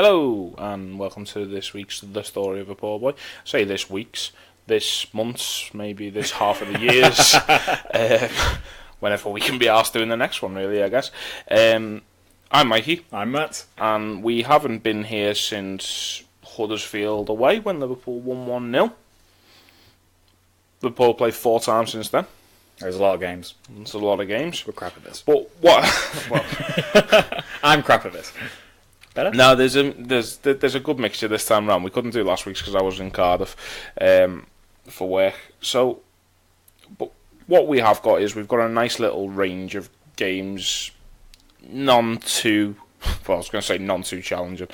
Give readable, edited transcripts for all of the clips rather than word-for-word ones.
Hello, and welcome to this week's The Story of a Poor Boy. Say this week's, this month's, maybe this half of the year's, whenever we can be asked doing the next one, really, I guess. I'm Mikey. I'm Matt. And we haven't been here since Huddersfield away, when Liverpool won 1-0. Liverpool played 4 times since then. There's a lot of games. It's a lot of games. We're crap at this. But what? Well, I'm crap at this. Better? No, there's a good mixture this time round. We couldn't do last week's because I was in Cardiff for work. So, but what we have got is we've got a nice little range of games, none too challenging.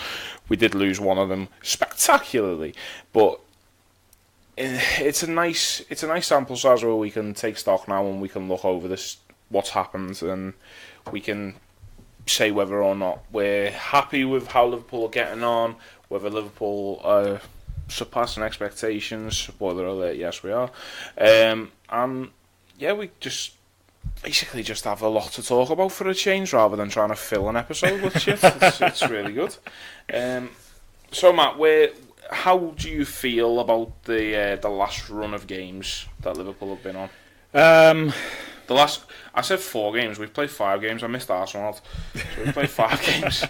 We did lose one of them spectacularly, but it's a nice sample size where we can take stock now and we can look over what's happened, and we can say whether or not we're happy with how Liverpool are getting on, whether Liverpool are surpassing expectations. Spoiler alert, yes we are. And yeah, we just basically just have a lot to talk about for a change, rather than trying to fill an episode with shit. It's really good. So Matt, how do you feel about the last run of games that Liverpool have been on? I said 4 games. We've played 5 games. I missed Arsenal out. So we've played 5 games.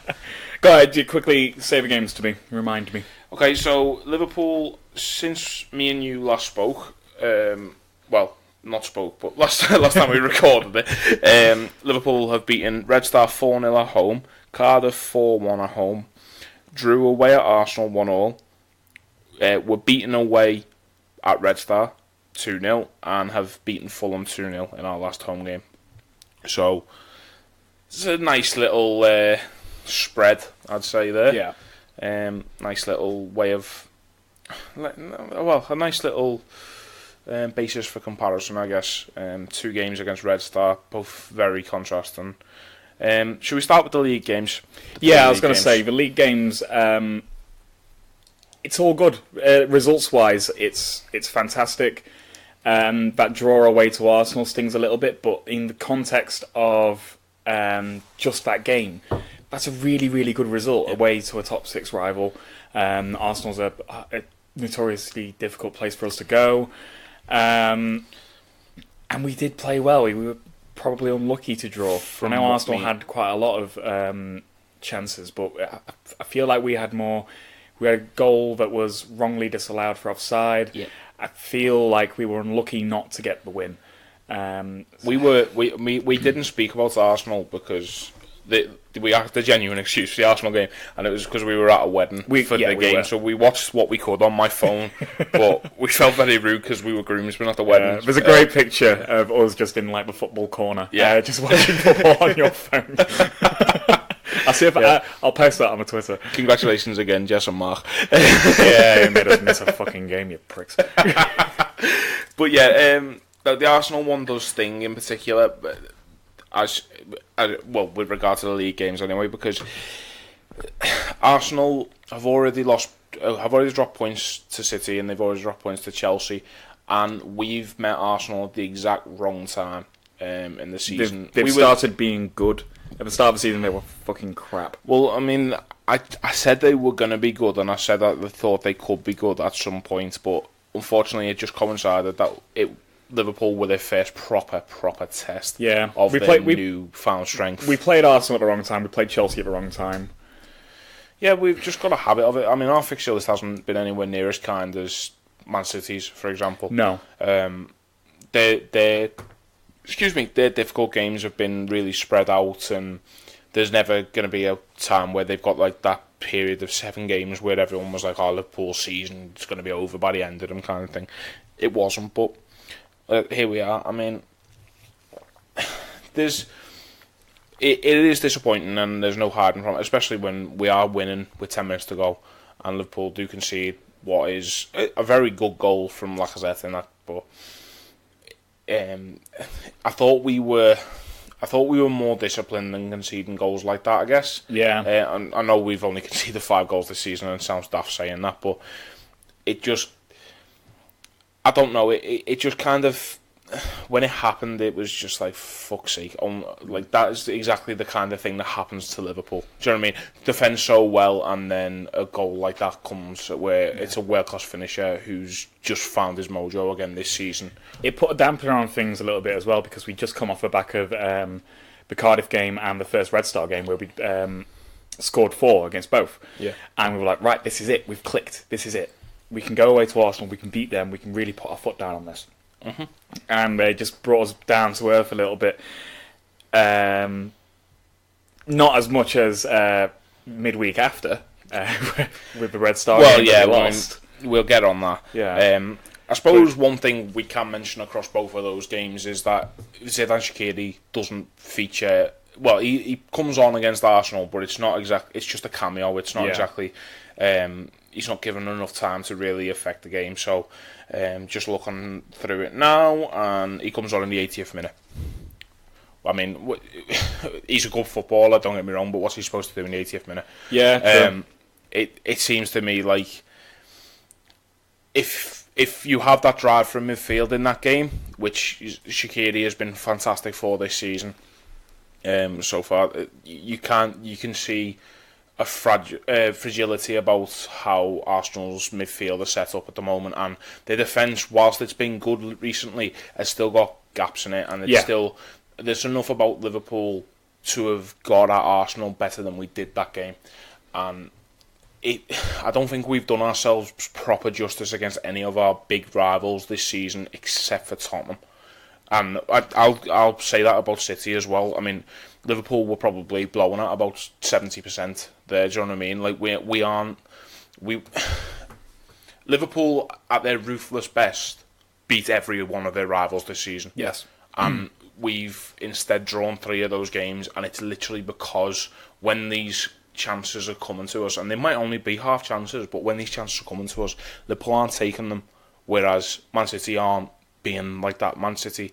Go ahead, you quickly say the games to me. Remind me. Okay, so Liverpool, since me and you last spoke, well, not spoke, but last time we recorded it, Liverpool have beaten Red Star 4-0 at home, Cardiff 4-1 at home, drew away at Arsenal 1-1, were beaten away at Red Star 2-0, and have beaten Fulham 2-0 in our last home game. So it's a nice little spread, I'd say there. Yeah. Nice little way of, a nice little basis for comparison, I guess. 2 games against Red Star, both very contrasting. Should we start with the league games? I was going to say the league games. It's all good. Results-wise, it's fantastic. That draw away to Arsenal stings a little bit, but in the context of just that game, that's a really, really good result away to a top 6 rival. Arsenal's a notoriously difficult place for us to go, and we did play well. We were probably unlucky to draw. I know Arsenal had quite a lot of chances, but I feel like we had more. We had a goal that was wrongly disallowed for offside. Yeah. I feel like we were unlucky not to get the win. We didn't speak about Arsenal because we had the genuine excuse for the Arsenal game, and it was because we were at a wedding for the game. So we watched what we could on my phone, but we felt very rude because we were groomsmen at the wedding. There's a great picture of us just in like the football corner, just watching football on your phone. I'll see if I'll post that on my Twitter. Congratulations again, Jess and Mark. Yeah, you made us miss a fucking game, you pricks. But yeah, the Arsenal one does sting in particular, with regard to the league games anyway, because Arsenal have already dropped points to City, and they've already dropped points to Chelsea, and we've met Arsenal at the exact wrong time in the season. They've started being good. At the start of the season, they were fucking crap. Well, I mean, I said they were going to be good, and I said that I thought they could be good at some point, but unfortunately, it just coincided that Liverpool were their first proper test of their newfound strength. We played Arsenal at the wrong time. We played Chelsea at the wrong time. Yeah, we've just got a habit of it. I mean, our fixture list hasn't been anywhere near as kind as Man City's, for example. No. Their difficult games have been really spread out, and there's never going to be a time where they've got like that period of 7 games where everyone was like, Liverpool season is going to be over by the end of them kind of thing. It wasn't, but here we are. I mean, it is disappointing, and there's no hiding from it, especially when we are winning with 10 minutes to go, and Liverpool do concede what is a very good goal from Lacazette in that, but I thought we were more disciplined than conceding goals like that, I guess. Yeah. I know we've only conceded 5 goals this season, and it sounds daft saying that, but it just, I don't know, it just kind of, when it happened, it was just like, fuck's sake. Like, that is exactly the kind of thing that happens to Liverpool. Do you know what I mean? Defend so well, and then a goal like that comes where it's a world-class finisher who's just found his mojo again this season. It put a dampener on things a little bit as well, because we just come off the back of the Cardiff game and the first Red Star game where we scored 4 against both. Yeah. And we were like, right, this is it. We've clicked. This is it. We can go away to Arsenal. We can beat them. We can really put our foot down on this. Mm-hmm. And they just brought us down to earth a little bit. Not as much as midweek after with the Red Star. Well, game yeah, we lost. we'll get on that. Yeah. I suppose one thing we can mention across both of those games is that Xherdan Shaqiri doesn't feature. Well, he comes on against Arsenal, but it's not exact. It's just a cameo. It's not exactly. He's not given enough time to really affect the game. So, just looking through it now, and he comes on in the 80th minute. I mean, he's a good footballer. Don't get me wrong, but what's he supposed to do in the 80th minute? Yeah. It seems to me like if you have that drive from midfield in that game, which Shaqiri has been fantastic for this season, so far, you can see a fragility about how Arsenal's midfield is set up at the moment, and the defence, whilst it's been good recently, has still got gaps in it, and it's still there's enough about Liverpool to have got at Arsenal better than we did that game, and I don't think we've done ourselves proper justice against any of our big rivals this season, except for Tottenham. And I'll say that about City as well. I mean, Liverpool were probably blowing at about 70% there. Do you know what I mean? Like Liverpool at their ruthless best beat every one of their rivals this season. Yes, and we've instead drawn 3 of those games, and it's literally because when these chances are coming to us, and they might only be half chances, but when these chances are coming to us, Liverpool aren't taking them, whereas Man City aren't being like that. Man City,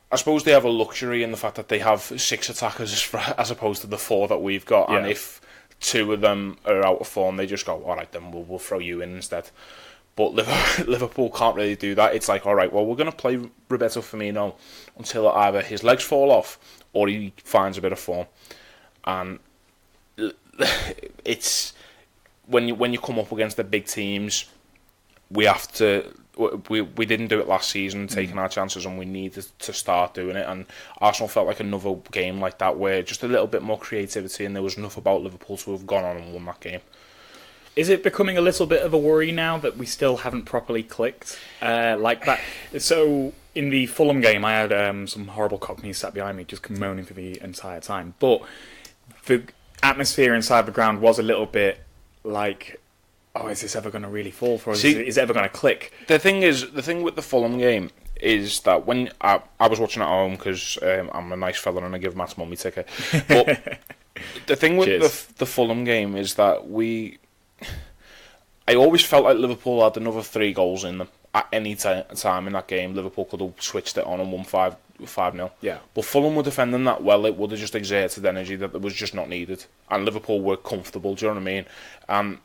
I suppose they have a luxury in the fact that they have 6 attackers as opposed to the 4 that we've got, and if 2 of them are out of form, they just go, alright then, we'll throw you in instead. But Liverpool can't really do that. It's like, alright, well, we're going to play Roberto Firmino until either his legs fall off or he finds a bit of form. And it's when you come up against the big teams, we have to. We didn't do it last season, taking our chances, and we needed to start doing it. And Arsenal felt like another game like that, where just a little bit more creativity, and there was enough about Liverpool to have gone on and won that game. Is it becoming a little bit of a worry now that we still haven't properly clicked like that? So in the Fulham game, I had some horrible cockneys sat behind me just moaning for the entire time, but the atmosphere inside the ground was a little bit like, oh, is this ever going to really fall for us? Is it ever going to click? The thing with the Fulham game is that when I was watching at home, because I'm a nice fella and I give Matt's mum my ticket, but the thing with the Fulham game is that I always felt like Liverpool had another 3 goals in them at any time in that game. Liverpool could have switched it on and won 5-0. Yeah. But Fulham were defending that well. It would have just exerted energy that was just not needed. And Liverpool were comfortable, do you know what I mean? And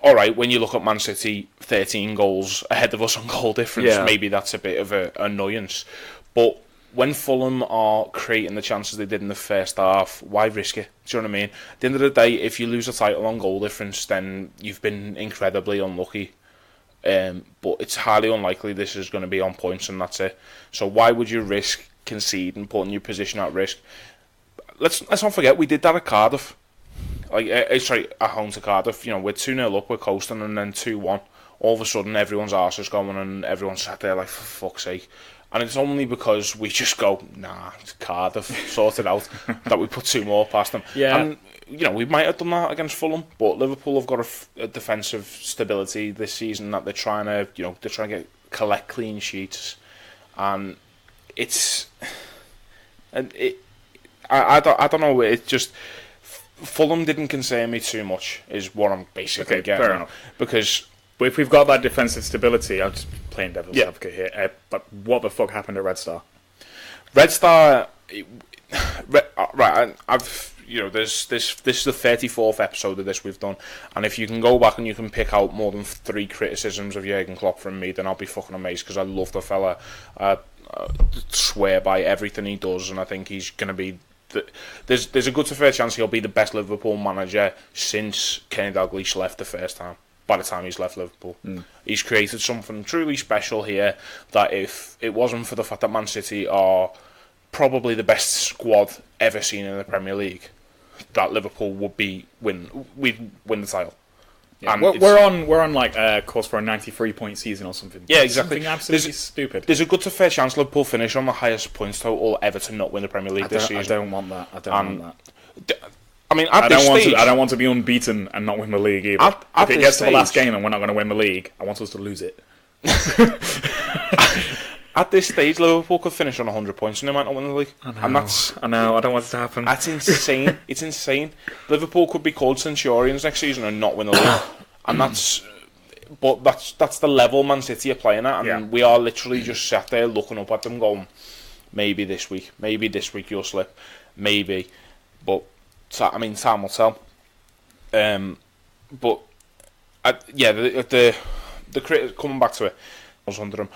alright, when you look at Man City, 13 goals ahead of us on goal difference, maybe that's a bit of an annoyance. But when Fulham are creating the chances they did in the first half, why risk it? Do you know what I mean? At the end of the day, if you lose a title on goal difference, then you've been incredibly unlucky. But it's highly unlikely this is going to be on points and that's it. So why would you risk conceding, putting your position at risk? Let's not forget we did that at Cardiff. At home to Cardiff. You know, we're 2-0 up, we're coasting, and then 2-1. All of a sudden, everyone's arse is going, and everyone's sat there like, for fuck's sake. And it's only because we just go, nah, it's Cardiff, sort it out, that we put 2 more past them. Yeah. And, you know, we might have done that against Fulham, but Liverpool have got a defensive stability this season that they're trying to collect clean sheets. And I don't know, it's just, Fulham didn't concern me too much, is what I'm basically getting fair at. enough. Because But if we've got that defensive stability, I'm just playing devil's advocate here. But what the fuck happened at Red Star? Red Star, right? This is the 34th episode of this we've done, and if you can go back and you can pick out more than 3 criticisms of Jurgen Klopp from me, then I'll be fucking amazed, because I love the fella. I swear by everything he does, and I think he's going to be. There's a good to fair chance he'll be the best Liverpool manager since Kenny Dalglish left the first time. By the time he's left Liverpool, he's created something truly special here. That if it wasn't for the fact that Man City are probably the best squad ever seen in the Premier League, that Liverpool we'd win the title. Yeah, we're on like course for a 93-point season or something. Yeah, exactly. Something absolutely stupid. There's a good to fair chance Liverpool finish on the highest points total ever to not win the Premier League this season. I don't want that. I don't want that. I mean, I don't want to be unbeaten and not win the league either. If it gets to the last game and we're not going to win the league, I want us to lose it. At this stage, Liverpool could finish on 100 points and they might not win the league. I know. I don't want it to happen. That's insane. It's insane. Liverpool could be called Centurions next season and not win the league. And that's the level Man City are playing at. And we are literally just sat there looking up at them going, maybe this week you'll slip. Maybe. But, I mean, time will tell. The coming back to it, I was under them.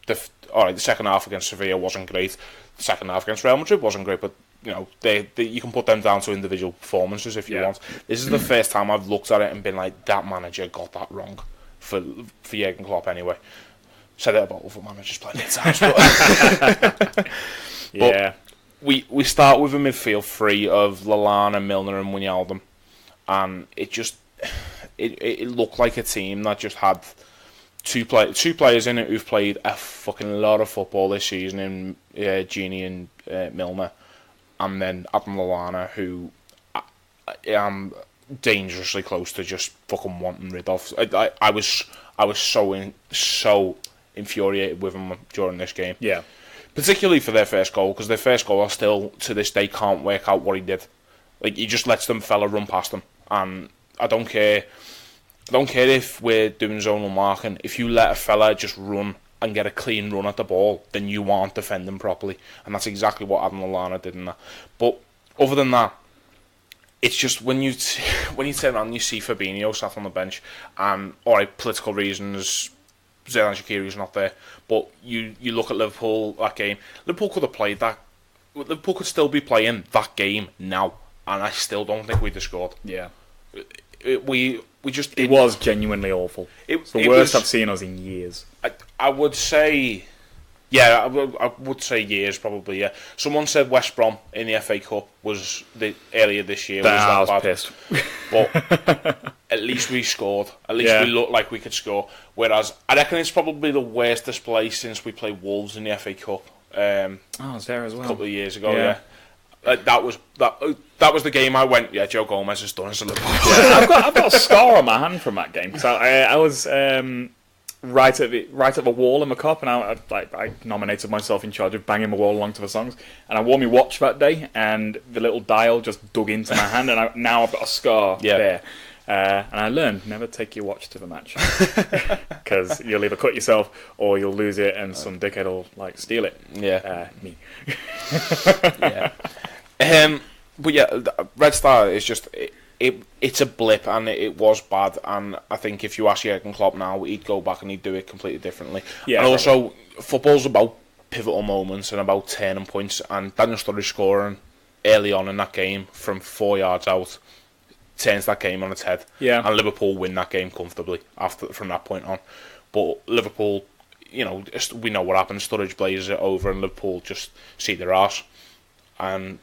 The second half against Sevilla wasn't great. The second half against Real Madrid wasn't great, but you can put them down to individual performances if you want. This is the first time I've looked at it and been like, that manager got that wrong for Jurgen Klopp anyway. Said it about other managers playing at times, but we start with a midfield three of Lallana, Milner, and Wijnaldum, and it looked like a team that just had two players in it who've played a fucking lot of football this season in Gini and Milner, and then Adam Lallana, who I am dangerously close to just fucking wanting rid of. I was so infuriated with him during this game. Yeah, particularly for their first goal, because their first goal I still to this day can't work out what he did. Like, he just lets them fella run past him, and I don't care. I don't care if we're doing zonal marking. If you let a fella just run and get a clean run at the ball, then you aren't defending properly. And that's exactly what Adam Lallana did in that. But other than that, it's just when you turn around and you see Fabinho sat on the bench, and alright, political reasons, Xherdan Shaqiri's not there, but you look at Liverpool that game. Liverpool could have played that. Liverpool could still be playing that game now, and I still don't think we'd have scored. Yeah, it was genuinely awful. It's the worst I've seen us in years. I would say, I would say years probably. Yeah, someone said West Brom in the FA Cup was earlier this year. I was pissed, but at least we scored. At least we looked like we could score. Whereas I reckon it's probably the worst display since we played Wolves in the FA Cup. I was there as well a couple of years ago. Yeah. That was the game I went. Yeah, Joe Gomez has done us a little. I've got a scar on my hand from that game because I was right at the wall in my cup, and I nominated myself in charge of banging my wall along to the songs. And I wore my watch that day, and the little dial just dug into my hand, and now I've got a scar there. And I learned never take your watch to the match because you'll either cut yourself or you'll lose it, and some dickhead will steal it. Yeah, me. Yeah. But yeah, Red Star is just it's a blip, and it was bad. And I think if you ask Jurgen Klopp now, he'd go back and he'd do it completely differently. Yeah, and also football's about pivotal moments and about turning points. And Daniel Sturridge scoring early on in that game from 4 yards out turns that game on its head. Yeah, and Liverpool win that game comfortably from that point on. But Liverpool, we know what happens. Sturridge blazes it over, and Liverpool just see their arse. And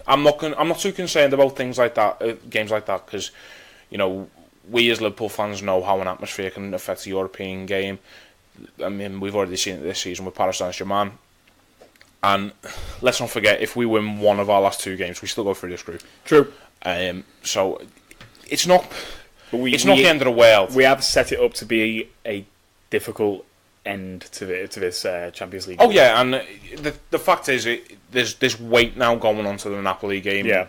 I'm not too concerned about things like that, games like that, because we as Liverpool fans know how an atmosphere can affect a European game. I mean, we've already seen it this season with Paris Saint-Germain. And let's not forget, if we win one of our last 2 games, we still go through this group. True. So it's not the end of the world. We have set it up to be a difficult end to this Champions League. Oh yeah, and the fact is, there's this weight now going on to the Napoli game. Yeah.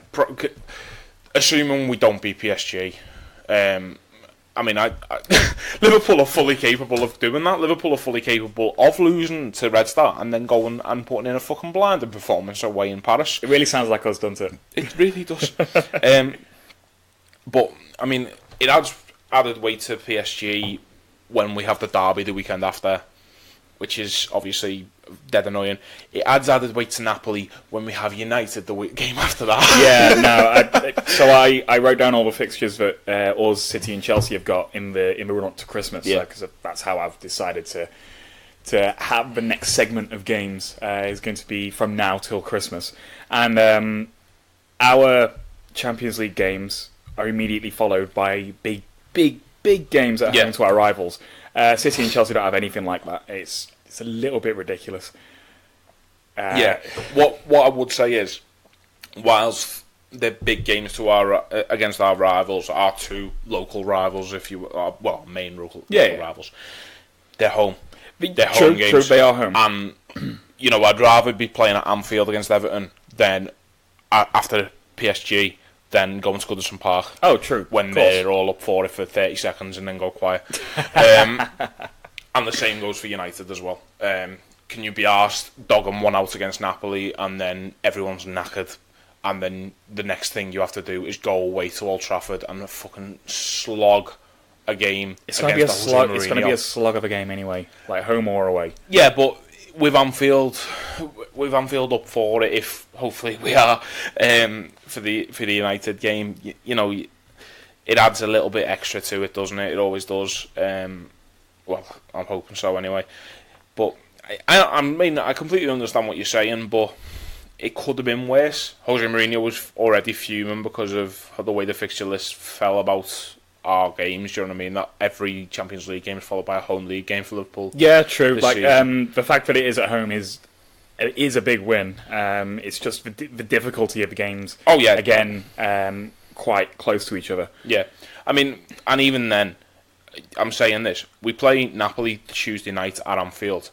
Assuming we don't beat PSG, I mean, Liverpool are fully capable of doing that. Liverpool are fully capable of losing to Red Star and then going and putting in a fucking blinding performance away in Paris. It really sounds like us, doesn't it? It really does. But, I mean, it adds added weight to PSG when we have the derby the weekend after, which is obviously dead annoying. It adds added weight to Napoli when we have United the game after that. I wrote down all the fixtures that us, City and Chelsea have got in the run up to Christmas, because that's how I've decided to have the next segment of games is going to be from now till Christmas. And our Champions League games are immediately followed by big games at home to our rivals. City and Chelsea don't have anything like that. It's a little bit ridiculous. What I would say is, whilst the big games to our against our rivals are two local rivals, main local rivals, they're home. They're home games. True, they are home. And I'd rather be playing at Anfield against Everton than after PSG. Then going to Goodison Park. Oh, true. When they're all up for it for 30 seconds and then go quiet. And the same goes for United as well. Can you be arsed dogging one out against Napoli and then everyone's knackered and then the next thing you have to do is go away to Old Trafford and fucking slog a game? It's going to be a slog. It's going to be a slog of a game anyway, like home or away. Yeah, but with Anfield up for it, if hopefully we are for the United game, it adds a little bit extra to it, doesn't it? It always does. Well, I'm hoping so anyway. But I mean, I completely understand what you're saying, but it could have been worse. Jose Mourinho was already fuming because of the way the fixture list fell about our games. Do you know what I mean? That every Champions League game is followed by a home league game for Liverpool. Yeah, true. Like the fact that it is at home is a big win. It's just the difficulty of the games. Oh yeah, again, quite close to each other. Yeah, I mean, and even then, I'm saying this: we play Napoli Tuesday night at Anfield,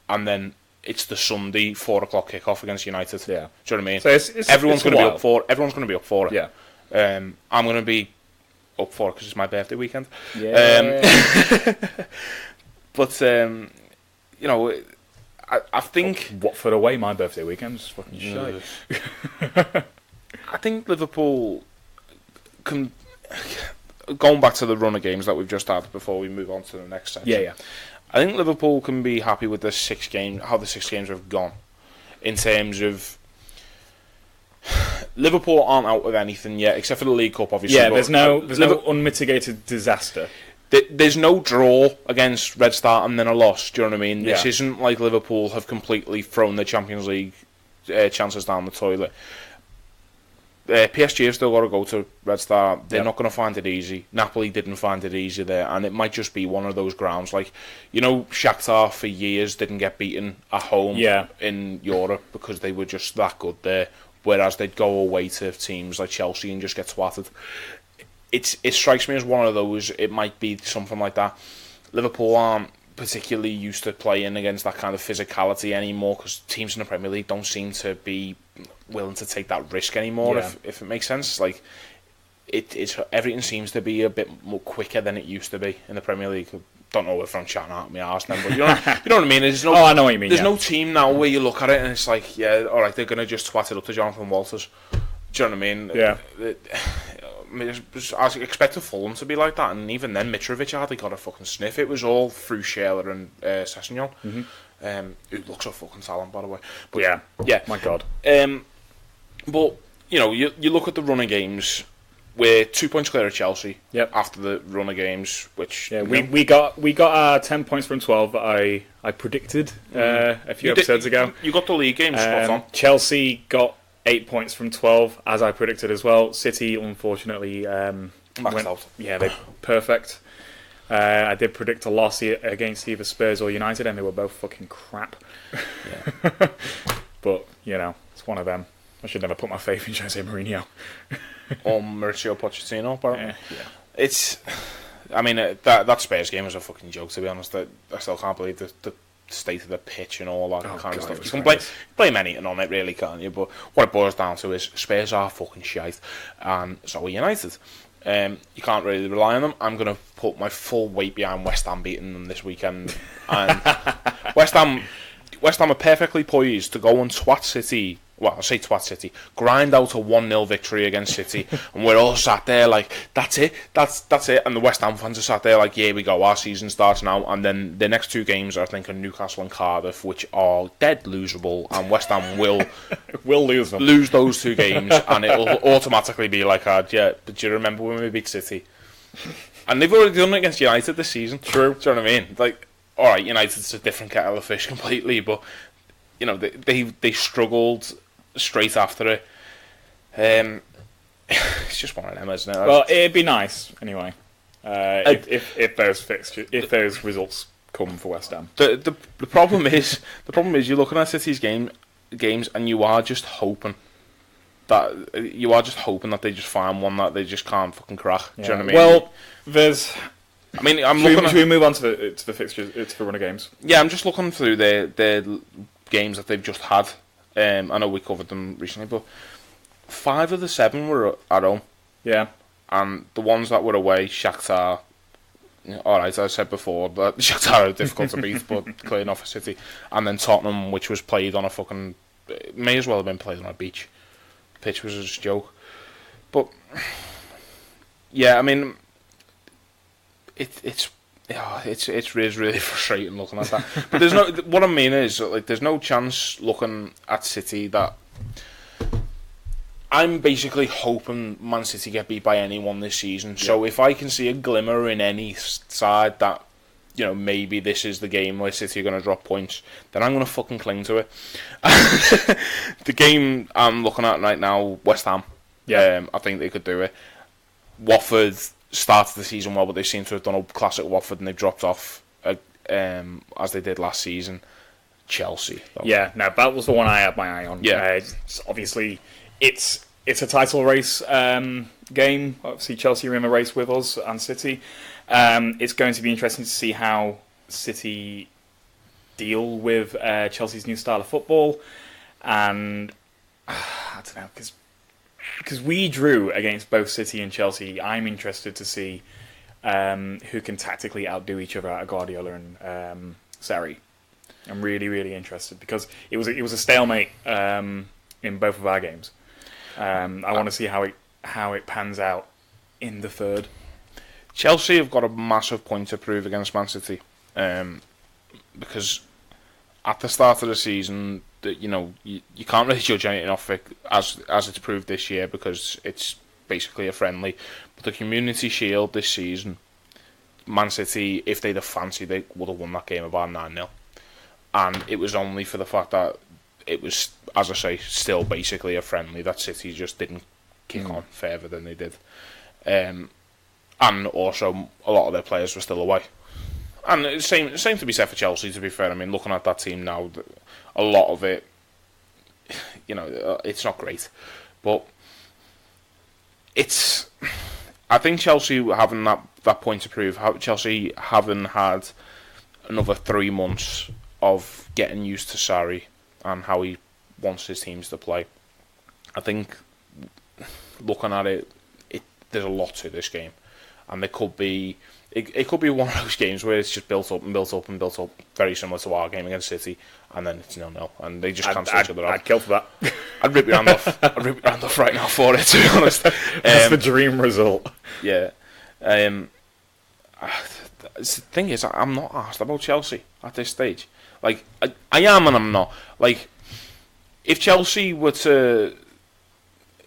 and then it's the Sunday 4:00 kickoff against United. Yeah, do you know what I mean? So everyone's going to be up for. Everyone's going to be up for it. Yeah, I'm going to be up for it because it's my birthday weekend. Yeah. But I think Watford away my birthday weekend is fucking shite. I think Liverpool can, going back to the run of games that we've just had before we move on to the next section. Yeah. I think Liverpool can be happy with how the 6 games have gone, in terms of Liverpool aren't out of anything yet, except for the League Cup, obviously. Yeah, there's no unmitigated disaster. There's no draw against Red Star and then a loss. Do you know what I mean? Yeah. This isn't like Liverpool have completely thrown the Champions League chances down the toilet. PSG have still got to go to Red Star. They're not going to find it easy. Napoli didn't find it easy there, and it might just be one of those grounds. Like, Shakhtar for years didn't get beaten at home in Europe because they were just that good there, whereas they'd go away to teams like Chelsea and just get swatted. It strikes me as one of those. It might be something like that. Liverpool aren't particularly used to playing against that kind of physicality anymore because teams in the Premier League don't seem to be willing to take that risk anymore. Yeah. If it makes sense, like it's everything seems to be a bit more quicker than it used to be in the Premier League. Don't know if I'm chatting out my arse then, but you know what I mean. There's no, I know what you mean. There's no team now where you look at it and it's like, yeah, all right, they're gonna just twat it up to Jonathan Walters. Do you know what I mean? Yeah. I expected Fulham to be like that, and even then Mitrovic hardly got a fucking sniff. It was all through Schürrle and Sessegnon, who looks a fucking talent, by the way. But yeah, my God. But you look at the run of games. We're 2 points clear of Chelsea. Yep. After the run of games, which we got our 10 points from 12 that I predicted a few episodes ago. You got the league games spot on. Chelsea got 8 points from 12, as I predicted as well. City, unfortunately, maxed out. Yeah, they're perfect. I did predict a loss against either Spurs or United, and they were both fucking crap. Yeah. But, it's one of them. I should never put my faith in Jose Mourinho. Or Mauricio Pochettino, apparently. Yeah. I mean, that Spurs game was a fucking joke, to be honest. I still can't believe the state of the pitch and all that kind of stuff. You can blame anything on it, really, can't you? But what it boils down to is Spurs are fucking shite, and so are United. You can't really rely on them. I'm going to put my full weight behind West Ham beating them this weekend. And West Ham are perfectly poised to go and twat City. Well, I say twat City. Grind out a 1-0 victory against City. And we're all sat there like, that's it. That's it. And the West Ham fans are sat there like, here we go. Our season starts now. And then the next 2 games are, I think, are Newcastle and Cardiff, which are dead losable. And West Ham will lose them. Lose those 2 games. And it'll automatically be like, yeah, but do you remember when we beat City? And they've already done it against United this season. True. Do you know what I mean? Like, all right, United's a different kettle of fish completely, but you know they struggled straight after it. It's just one of them, isn't it? Well, it'd be nice anyway if those results come for West Ham. The problem is you're looking at City's games and you are just hoping that they just find one that they just can't fucking crack. Yeah. Do you know what I mean? Well, there's. Should we move on to the fixtures, to the run of games? Yeah, I'm just looking through their games that they've just had. I know we covered them recently, but 5 of the 7 were at home. Yeah. And the ones that were away, Shakhtar. Alright, as I said before, but Shakhtar are difficult to beat, but clearing off a City. And then Tottenham, which was played on a fucking. May as well have been played on a beach. The pitch was just a joke. But. Yeah, I mean. It's really frustrating looking at that. But there's no. What I mean is, like, there's no chance looking at City that. I'm basically hoping Man City get beat by anyone this season. Yeah. So if I can see a glimmer in any side that, you know, maybe this is the game where City are going to drop points, then I'm going to fucking cling to it. The game I'm looking at right now, West Ham. Yeah, I think they could do it. Watford started the season well, but they seem to have done a classic Watford and they've dropped off as they did last season. Chelsea, though. Yeah, no, that was the one I had my eye on. Yeah, obviously it's a title race game. Obviously, Chelsea are in the race with us and City. It's going to be interesting to see how City deal with Chelsea's new style of football, and I don't know, because we drew against both City and Chelsea. I'm interested to see who can tactically outdo each other out of Guardiola and Sarri. I'm really, really interested because it was a stalemate in both of our games. I want to see how it pans out in the third. Chelsea have got a massive point to prove against Man City, because at the start of the season, you can't really judge anything off it as it's proved this year because it's basically a friendly. But the Community Shield this season, Man City, if they'd have fancied, they would have won that game about 9-0. And it was only for the fact that it was, as I say, still basically a friendly that City just didn't kick on further than they did. And also, a lot of their players were still away. And the same to be said for Chelsea, to be fair. I mean, looking at that team now, a lot of it, it's not great. But I think Chelsea having that point to prove, Chelsea having had another 3 months of getting used to Sarri and how he wants his teams to play. I think, looking at it, there's a lot to this game. And it could be one of those games where it's just built up and built up and built up, very similar to our game against City, and then it's 0-0, and they just cancel each other out. I'd kill for that. I'd rip your hand off. I'd rip your hand off right now for it, to be honest. That's the dream result. Yeah. The thing is, I'm not asked about Chelsea at this stage. Like, I am and I'm not. Like, if Chelsea were to...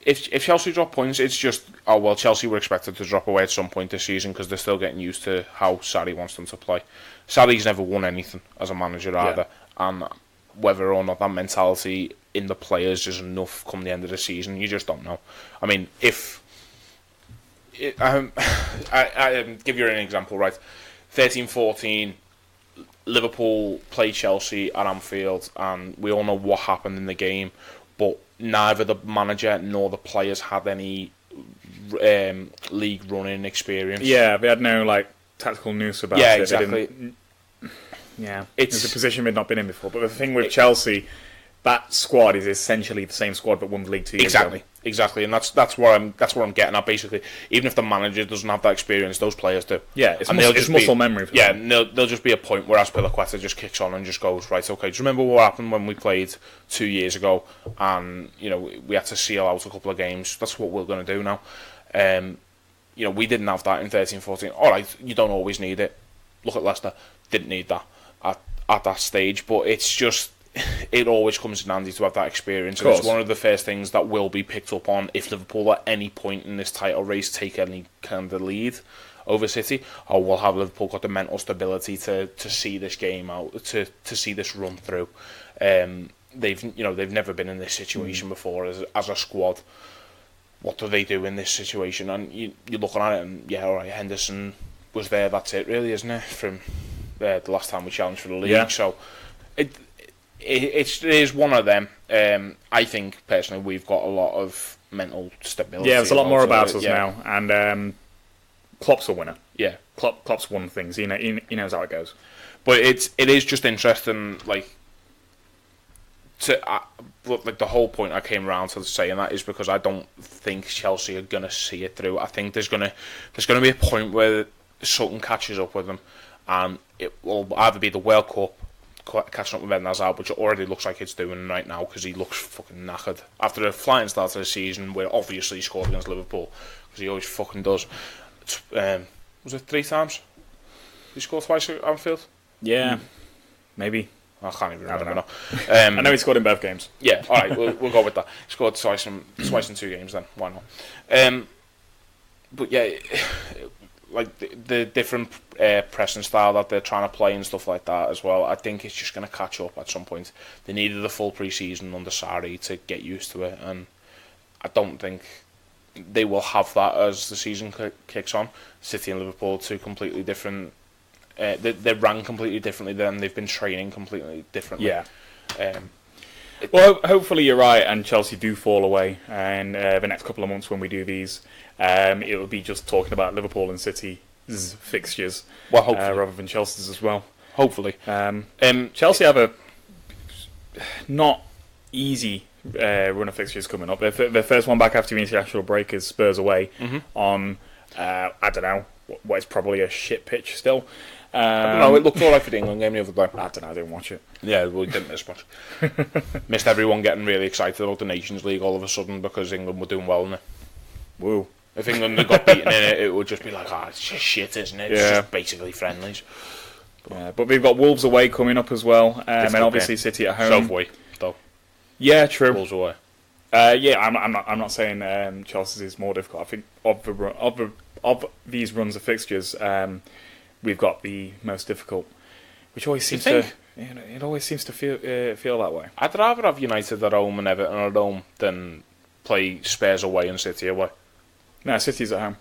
If Chelsea drop points, it's just, Chelsea were expected to drop away at some point this season because they're still getting used to how Sarri wants them to play. Sarri's never won anything as a manager either, and whether or not that mentality in the players is enough come the end of the season, you just don't know. I mean, I give you an example, right? 13-14, Liverpool played Chelsea at Anfield, and we all know what happened in the game, but neither the manager nor the players had any league running experience. Yeah, they had no tactical news about it. Yeah, exactly. It's a position they'd not been in before. But the thing with Chelsea, that squad is essentially the same squad that won the league 2 years ago. Exactly, and that's what I'm getting at. Basically, even if the manager doesn't have that experience, those players do. Yeah, it's muscle memory. For them. There'll just be a point where Azpilicueta just kicks on and just goes, right, okay. Do you remember what happened when we played 2 years ago, and we had to seal out a couple of games? That's what we're going to do now. We didn't have that in 13-14. All right, you don't always need it. Look at Leicester, didn't need that at that stage, but it's just. It always comes in handy to have that experience, and it's one of the first things that will be picked up on if Liverpool at any point in this title race take any kind of lead over City. Or will have Liverpool got the mental stability to see this game out, to see this run through? They've never been in this situation before as a squad. What do they do in this situation? And you're looking at it, and all right, Henderson was there. That's it, really, isn't it? From the last time we challenged for the league, so it is one of them. I think personally we've got a lot of mental stability. Yeah, there's a lot more about us now, and Klopp's a winner. Yeah, Klopp's won things. He knows how it goes. But it is just interesting, like the whole point I came around to saying that is because I don't think Chelsea are gonna see it through. I think there's gonna be a point where something catches up with them, and it will either be the World Cup catching up with Eden Hazard, which it already looks like it's doing right now because he looks fucking knackered after a flying start to the season where obviously he scored against Liverpool because he always fucking does. Was it 3 times he scored twice at Anfield? Yeah, maybe. I can't even remember now. I know he scored in both games. Yeah, alright, we'll go with that. He scored twice in 2 games then, why not? But yeah, like the different pressing style that they're trying to play and stuff like that as well, I think it's just going to catch up at some point. They needed the full pre-season under Sarri to get used to it, and I don't think they will have that as the season kicks on. City and Liverpool, 2 completely different. They ran completely differently. Then they've been training completely differently. Yeah. Well, hopefully you're right, and Chelsea do fall away. And the next couple of months when we do these, it will be just talking about Liverpool and City's fixtures, rather than Chelsea's as well. Hopefully. Chelsea have a not easy run of fixtures coming up. Their first one back after the international break is Spurs away on, I don't know, what is probably a shit pitch still. I don't know, it looked alright for the England game the other day. I don't know, I didn't watch it. Yeah, we didn't miss much. Missed everyone getting really excited about the Nations League all of a sudden because England were doing well in it. Woo. If England had got beaten in it, it would just be like, it's just shit, isn't it? It's just basically friendlies. But we've got Wolves away coming up as well, and obviously City at home. So have we, though. Yeah, true. Wolves away. I'm not saying Chelsea's is more difficult. I think of these runs of fixtures, we've got the most difficult, which always seems to it always seems to feel that way. I'd rather have United at home and Everton at home than play Spurs away and City away. No, City's at home.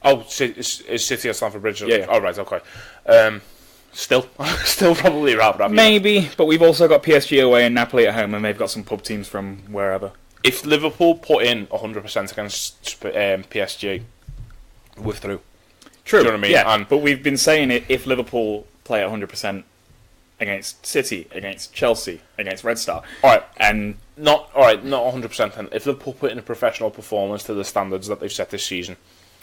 Oh, is City at Stamford Bridge? Yeah. Oh, right, okay. Still probably rather have maybe, but we've also got PSG away and Napoli at home, and they've got some pub teams from wherever. If Liverpool put in 100% against PSG, we're through. True. Do you know what I mean? Yeah, but we've been saying it. If Liverpool play at 100% against City, against Chelsea, against Red Star, not 100%. Then if Liverpool put in a professional performance to the standards that they've set this season,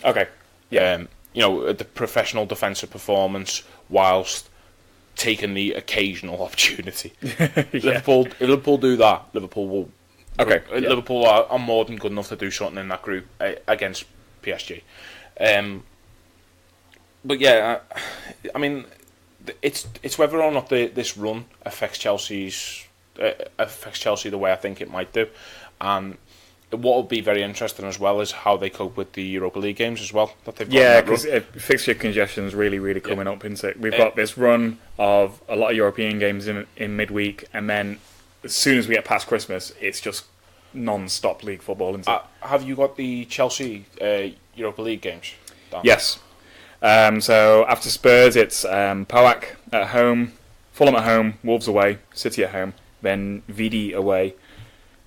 okay, yeah, the professional defensive performance whilst taking the occasional opportunity. If Liverpool do that, Liverpool will. Okay, Liverpool are more than good enough to do something in that group against PSG. But yeah, I mean, it's whether or not this run affects Chelsea the way I think it might do, and what will be very interesting as well is how they cope with the Europa League games as well that they've got. Yeah, because fixture congestion is really coming up, isn't it? We've got this run of a lot of European games in midweek, and then as soon as we get past Christmas, it's just non-stop league football, isn't it? Have you got the Chelsea Europa League games, Dan? Yes. So after Spurs, it's PAOK at home, Fulham at home, Wolves away, City at home, then VD away,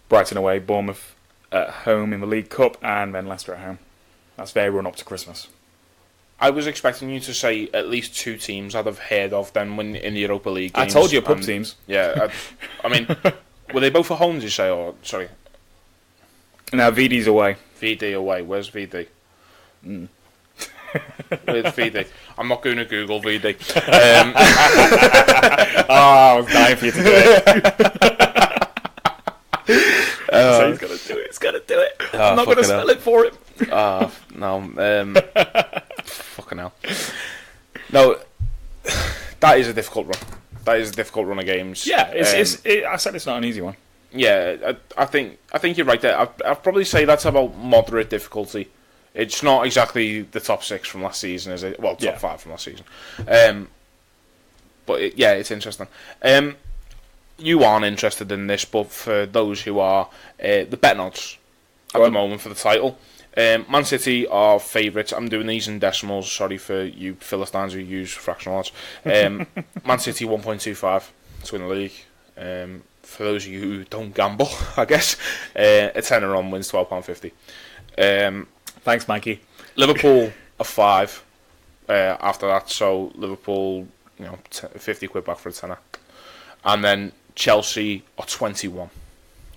Brighton away, Bournemouth at home in the League Cup, and then Leicester at home. That's their run up to Christmas. I was expecting you to say at least 2 teams I'd have heard of them when in the Europa League games. I told you pub teams. Yeah, I mean, were they both at home, did you say? Or sorry? No, VD's away. VD away. Where's VD? Where's VD? I'm not going to Google VD. I was dying for you to do it. So he's got to do it. He's got to do it. I'm not going to spell it for him. No. Fucking hell. No, that is a difficult run. That is a difficult run of games. Yeah, I said it's not an easy one. Yeah, I think you're right there. I'd probably say that's about moderate difficulty. It's not exactly the top 6 from last season, is it? Well, top 5 from last season. But it's interesting. You aren't interested in this, but for those who are, the betting odds at the moment for the title. Man City are favourites. I'm doing these in decimals. Sorry for you Philistines who use fractional odds. Man City 1.25 to win the league. For those of you who don't gamble, I guess, a tenner on wins £12.50. Thanks, Mikey. Liverpool are 5 after that. So Liverpool, 50 quid back for a tenner, and then Chelsea are 21.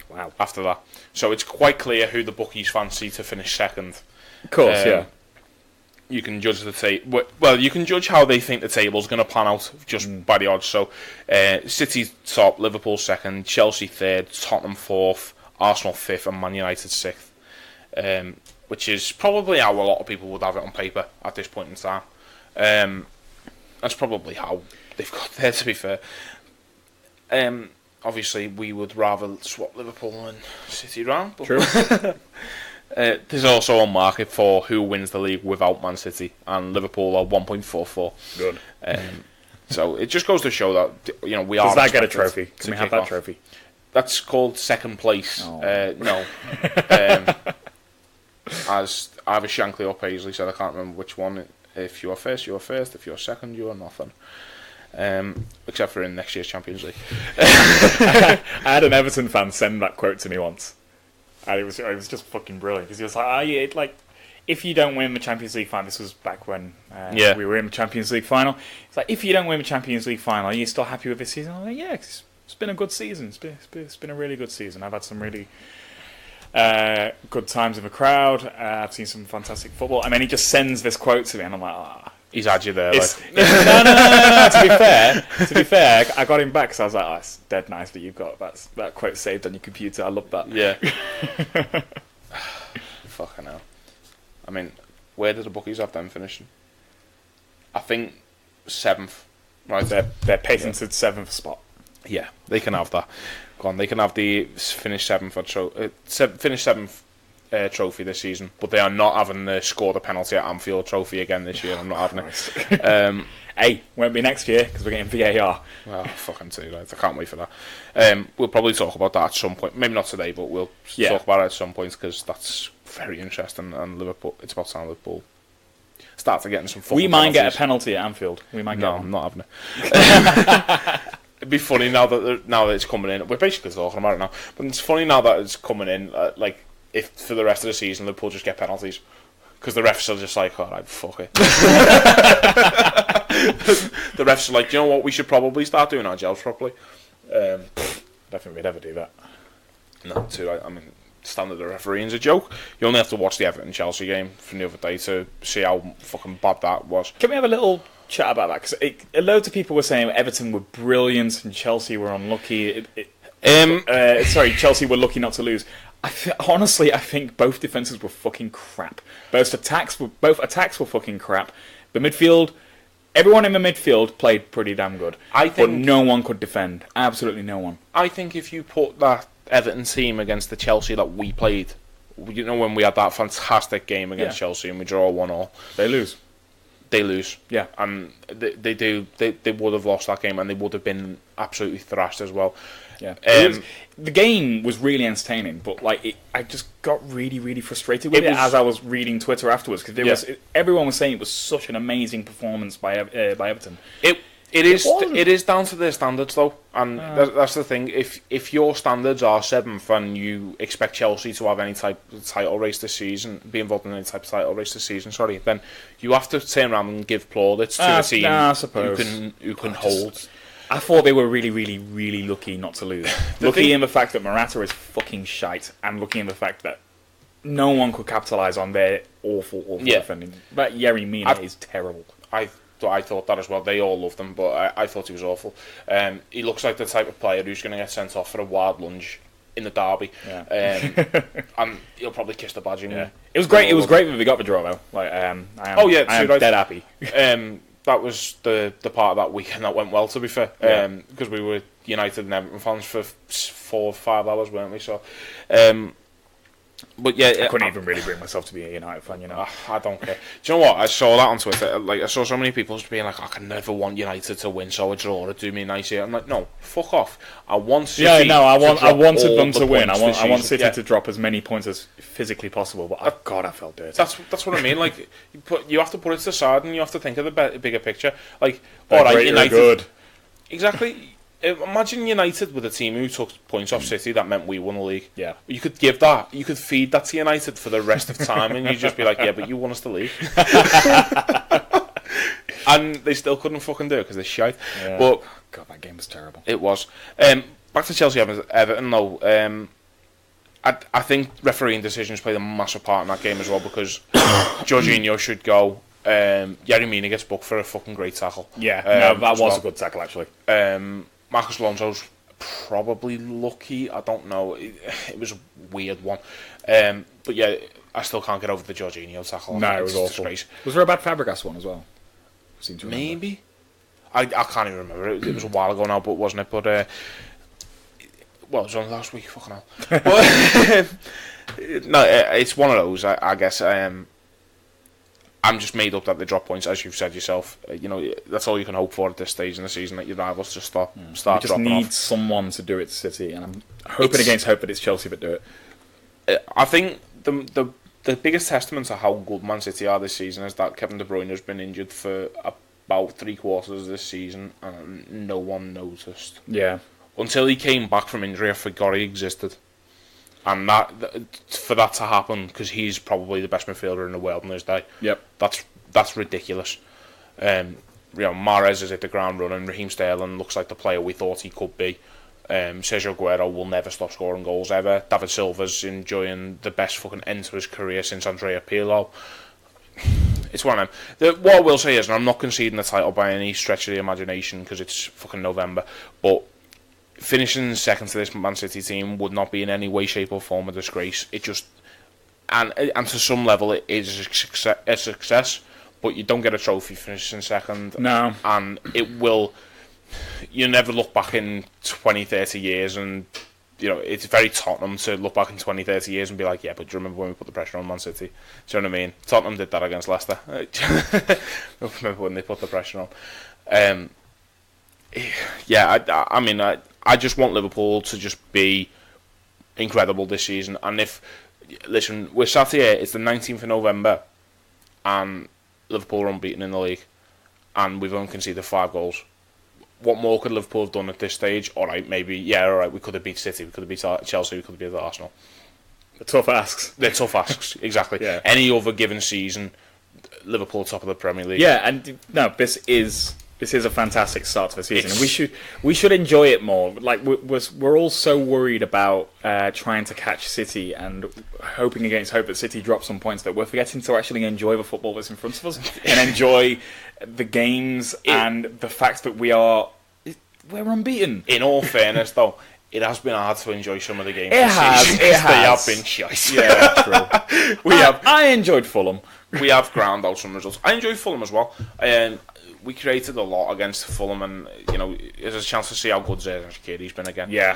Wow. After that, so it's quite clear who the bookies fancy to finish second. Of course, yeah. You can judge the table. Well, you can judge how they think the table's going to pan out just by the odds. So, City top, Liverpool second, Chelsea third, Tottenham fourth, Arsenal fifth, and Man United sixth. Which is probably how a lot of people would have it on paper at this point in time. That's probably how they've got there, to be fair. Obviously, we would rather swap Liverpool and City round. But true. There's also a market for who wins the league without Man City, and Liverpool are 1.44. Good. So it just goes to show that we are. Does that get a trophy? Can we have that trophy? That's called second place. Oh. No. As either Shankly or Paisley said, I can't remember which one. If you are first, you are first. If you are second, you are nothing. Except for in next year's Champions League. I had an Everton fan send that quote to me once, and it was just fucking brilliant because he was like, if you don't win the Champions League final, this was back when we were in the Champions League final. It's like, if you don't win the Champions League final, are you still happy with this season? I'm like, yeah, it's been a good season. It's been a really good season. I've had some really good times in the crowd. I've seen some fantastic football. And then he just sends this quote to me, and I'm like, he's had you there. No. To be fair, I got him back, so I was like, it's dead nice that you've got that quote saved on your computer. I love that. Yeah. Fucking hell. I mean, where did the bookies have them finishing? I think 7th. Right, they're patented 7th spot. Yeah, they can have that. Go on, they can have the finish 7th trophy this season, but they are not having the score the penalty at Anfield trophy again this year. I'm not having it. Hey, won't be next year because we're getting VAR. Well, fucking too late. I can't wait for that. We'll probably talk about that at some point. Maybe not today, but we'll talk about it at some point because that's very interesting. And Liverpool, it's about time Liverpool start to getting some fucking We might penalties. get a penalty at Anfield. We might get one. I'm not having it. It'd be funny now that it's coming in. We're basically talking about it now, but it's funny now that it's coming in. If for the rest of the season Liverpool just get penalties, because the refs are just like, all right, fuck it. The refs are like, you know what? We should probably start doing our jobs properly. I don't think we'd ever do that. No, too right. I mean, standard of refereeing's a joke. You only have to watch the Everton Chelsea game from the other day to see how fucking bad that was. Can we have a little chat about that? Because loads of people were saying Everton were brilliant and Chelsea were unlucky. Chelsea were lucky not to lose. Honestly, I think both defences were fucking crap. Both attacks were fucking crap. The midfield, everyone in the midfield played pretty damn good. But no one could defend. Absolutely no one. I think if you put that Everton team against the Chelsea that we played, when we had that fantastic game against Chelsea and we draw 1-1, they lose. Yeah, and they would have lost that game and they would have been absolutely thrashed as well. Yeah, the game was really entertaining, but I just got really, really frustrated with it as I was reading Twitter afterwards because everyone was saying it was such an amazing performance by Everton. It is down to their standards though, and that's the thing. If your standards are 7th and you expect Chelsea to have any type of title race this season, be involved in any type of title race this season, then you have to turn around and give plaudits to a team I suppose. who can hold. I thought they were really, really, really lucky not to lose. Lucky in the fact that Morata is fucking shite, and lucky in the fact that no one could capitalise on their awful defending. But Yerry Mina is terrible. I thought that as well. They all loved him, but I thought he was awful. He looks like the type of player who's going to get sent off for a wild lunge in the derby, and he'll probably kiss the badge. Yeah. It was great. It was great that they got the draw though. Like, I am dead happy. That was the part of that weekend that went well. To be fair, because we were United and Everton fans for 4 or 5 hours, weren't we? So. But yeah, I couldn't even really bring myself to be a United fan, I don't care. Do you know what? I saw that on Twitter. Like, I saw so many people just being like, I can never want United to win, so a draw would do me nice here. I'm like, no, fuck off. I want City. I wanted them to win. I want City to drop as many points as physically possible. But I felt dirty. That's what I mean. Like, you have to put it to the side, and you have to think of the bigger picture. Like, all right, United, good. Exactly. Imagine United with a team who took points off City. That meant we won the league. Yeah, you could give that. You could feed that to United for the rest of time, and you'd just be like, "Yeah, but you won us the league." And they still couldn't fucking do it because they're shite. Yeah. But God, that game was terrible. It was. Back to Chelsea Everton though. I think refereeing decisions played a massive part in that game as well because Jorginho should go. Yerry Mina gets booked for a fucking great tackle. Yeah, that was a good tackle actually. Marcus Alonso's probably lucky. I don't know. It was a weird one. But yeah, I still can't get over the Jorginho tackle. No, it was awful. Disgrace. Was there a bad Fabregas one as well? Maybe. I can't even remember. It was a while ago now, but wasn't it? But well, it was only last week. Fucking hell. But, no, it's one of those. I guess. I'm just made up that they drop points, as you've said yourself. That's all you can hope for at this stage in the season, that your rivals just start dropping off. We just need someone to do it to City, and I'm hoping against hope that it's Chelsea that do it. I think the biggest testament to how good Man City are this season is that Kevin De Bruyne has been injured for about 3/4 of this season, and no one noticed. Yeah. Until he came back from injury, I forgot he existed. And for that to happen, because he's probably the best midfielder in the world in his day. Yep, that's ridiculous. Mahrez is at the ground running. Raheem Sterling looks like the player we thought he could be. Sergio Aguero will never stop scoring goals ever. David Silva's enjoying the best fucking end to his career since Andrea Pirlo. It's one of them. What I will say is, and I'm not conceding the title by any stretch of the imagination because it's fucking November, but finishing second to this Man City team would not be in any way, shape or form a disgrace. It just, and to some level it is a success, but you don't get a trophy finishing second. No. And it will, you never look back in 20, 30 years and, it's very Tottenham to look back in 20, 30 years and be like, yeah, but do you remember when we put the pressure on Man City? Do you know what I mean? Tottenham did that against Leicester. Remember when they put the pressure on? I just want Liverpool to just be incredible this season. And listen, we're sat here, it's the 19th of November, and Liverpool are unbeaten in the league, and we've only conceded 5 goals. What more could Liverpool have done at this stage? We could have beat City, we could have beat Chelsea, we could have beat Arsenal. They're tough asks. They're tough asks, exactly. Yeah. Any other given season, Liverpool top of the Premier League. Yeah, and no, this is a fantastic start to the season. And we should enjoy it more. Like we're all so worried about trying to catch City and hoping against hope that City drop some points that we're forgetting to actually enjoy the football that's in front of us and enjoy the games and the fact that we're unbeaten. In all fairness, though, it has been hard to enjoy some of the games. It has. They have been shite. Yeah, true. I enjoyed Fulham. We have ground out some results. I enjoyed Fulham as well. We created a lot against Fulham, and there's a chance to see how good Xherdan Shaqiri's been again. Yeah,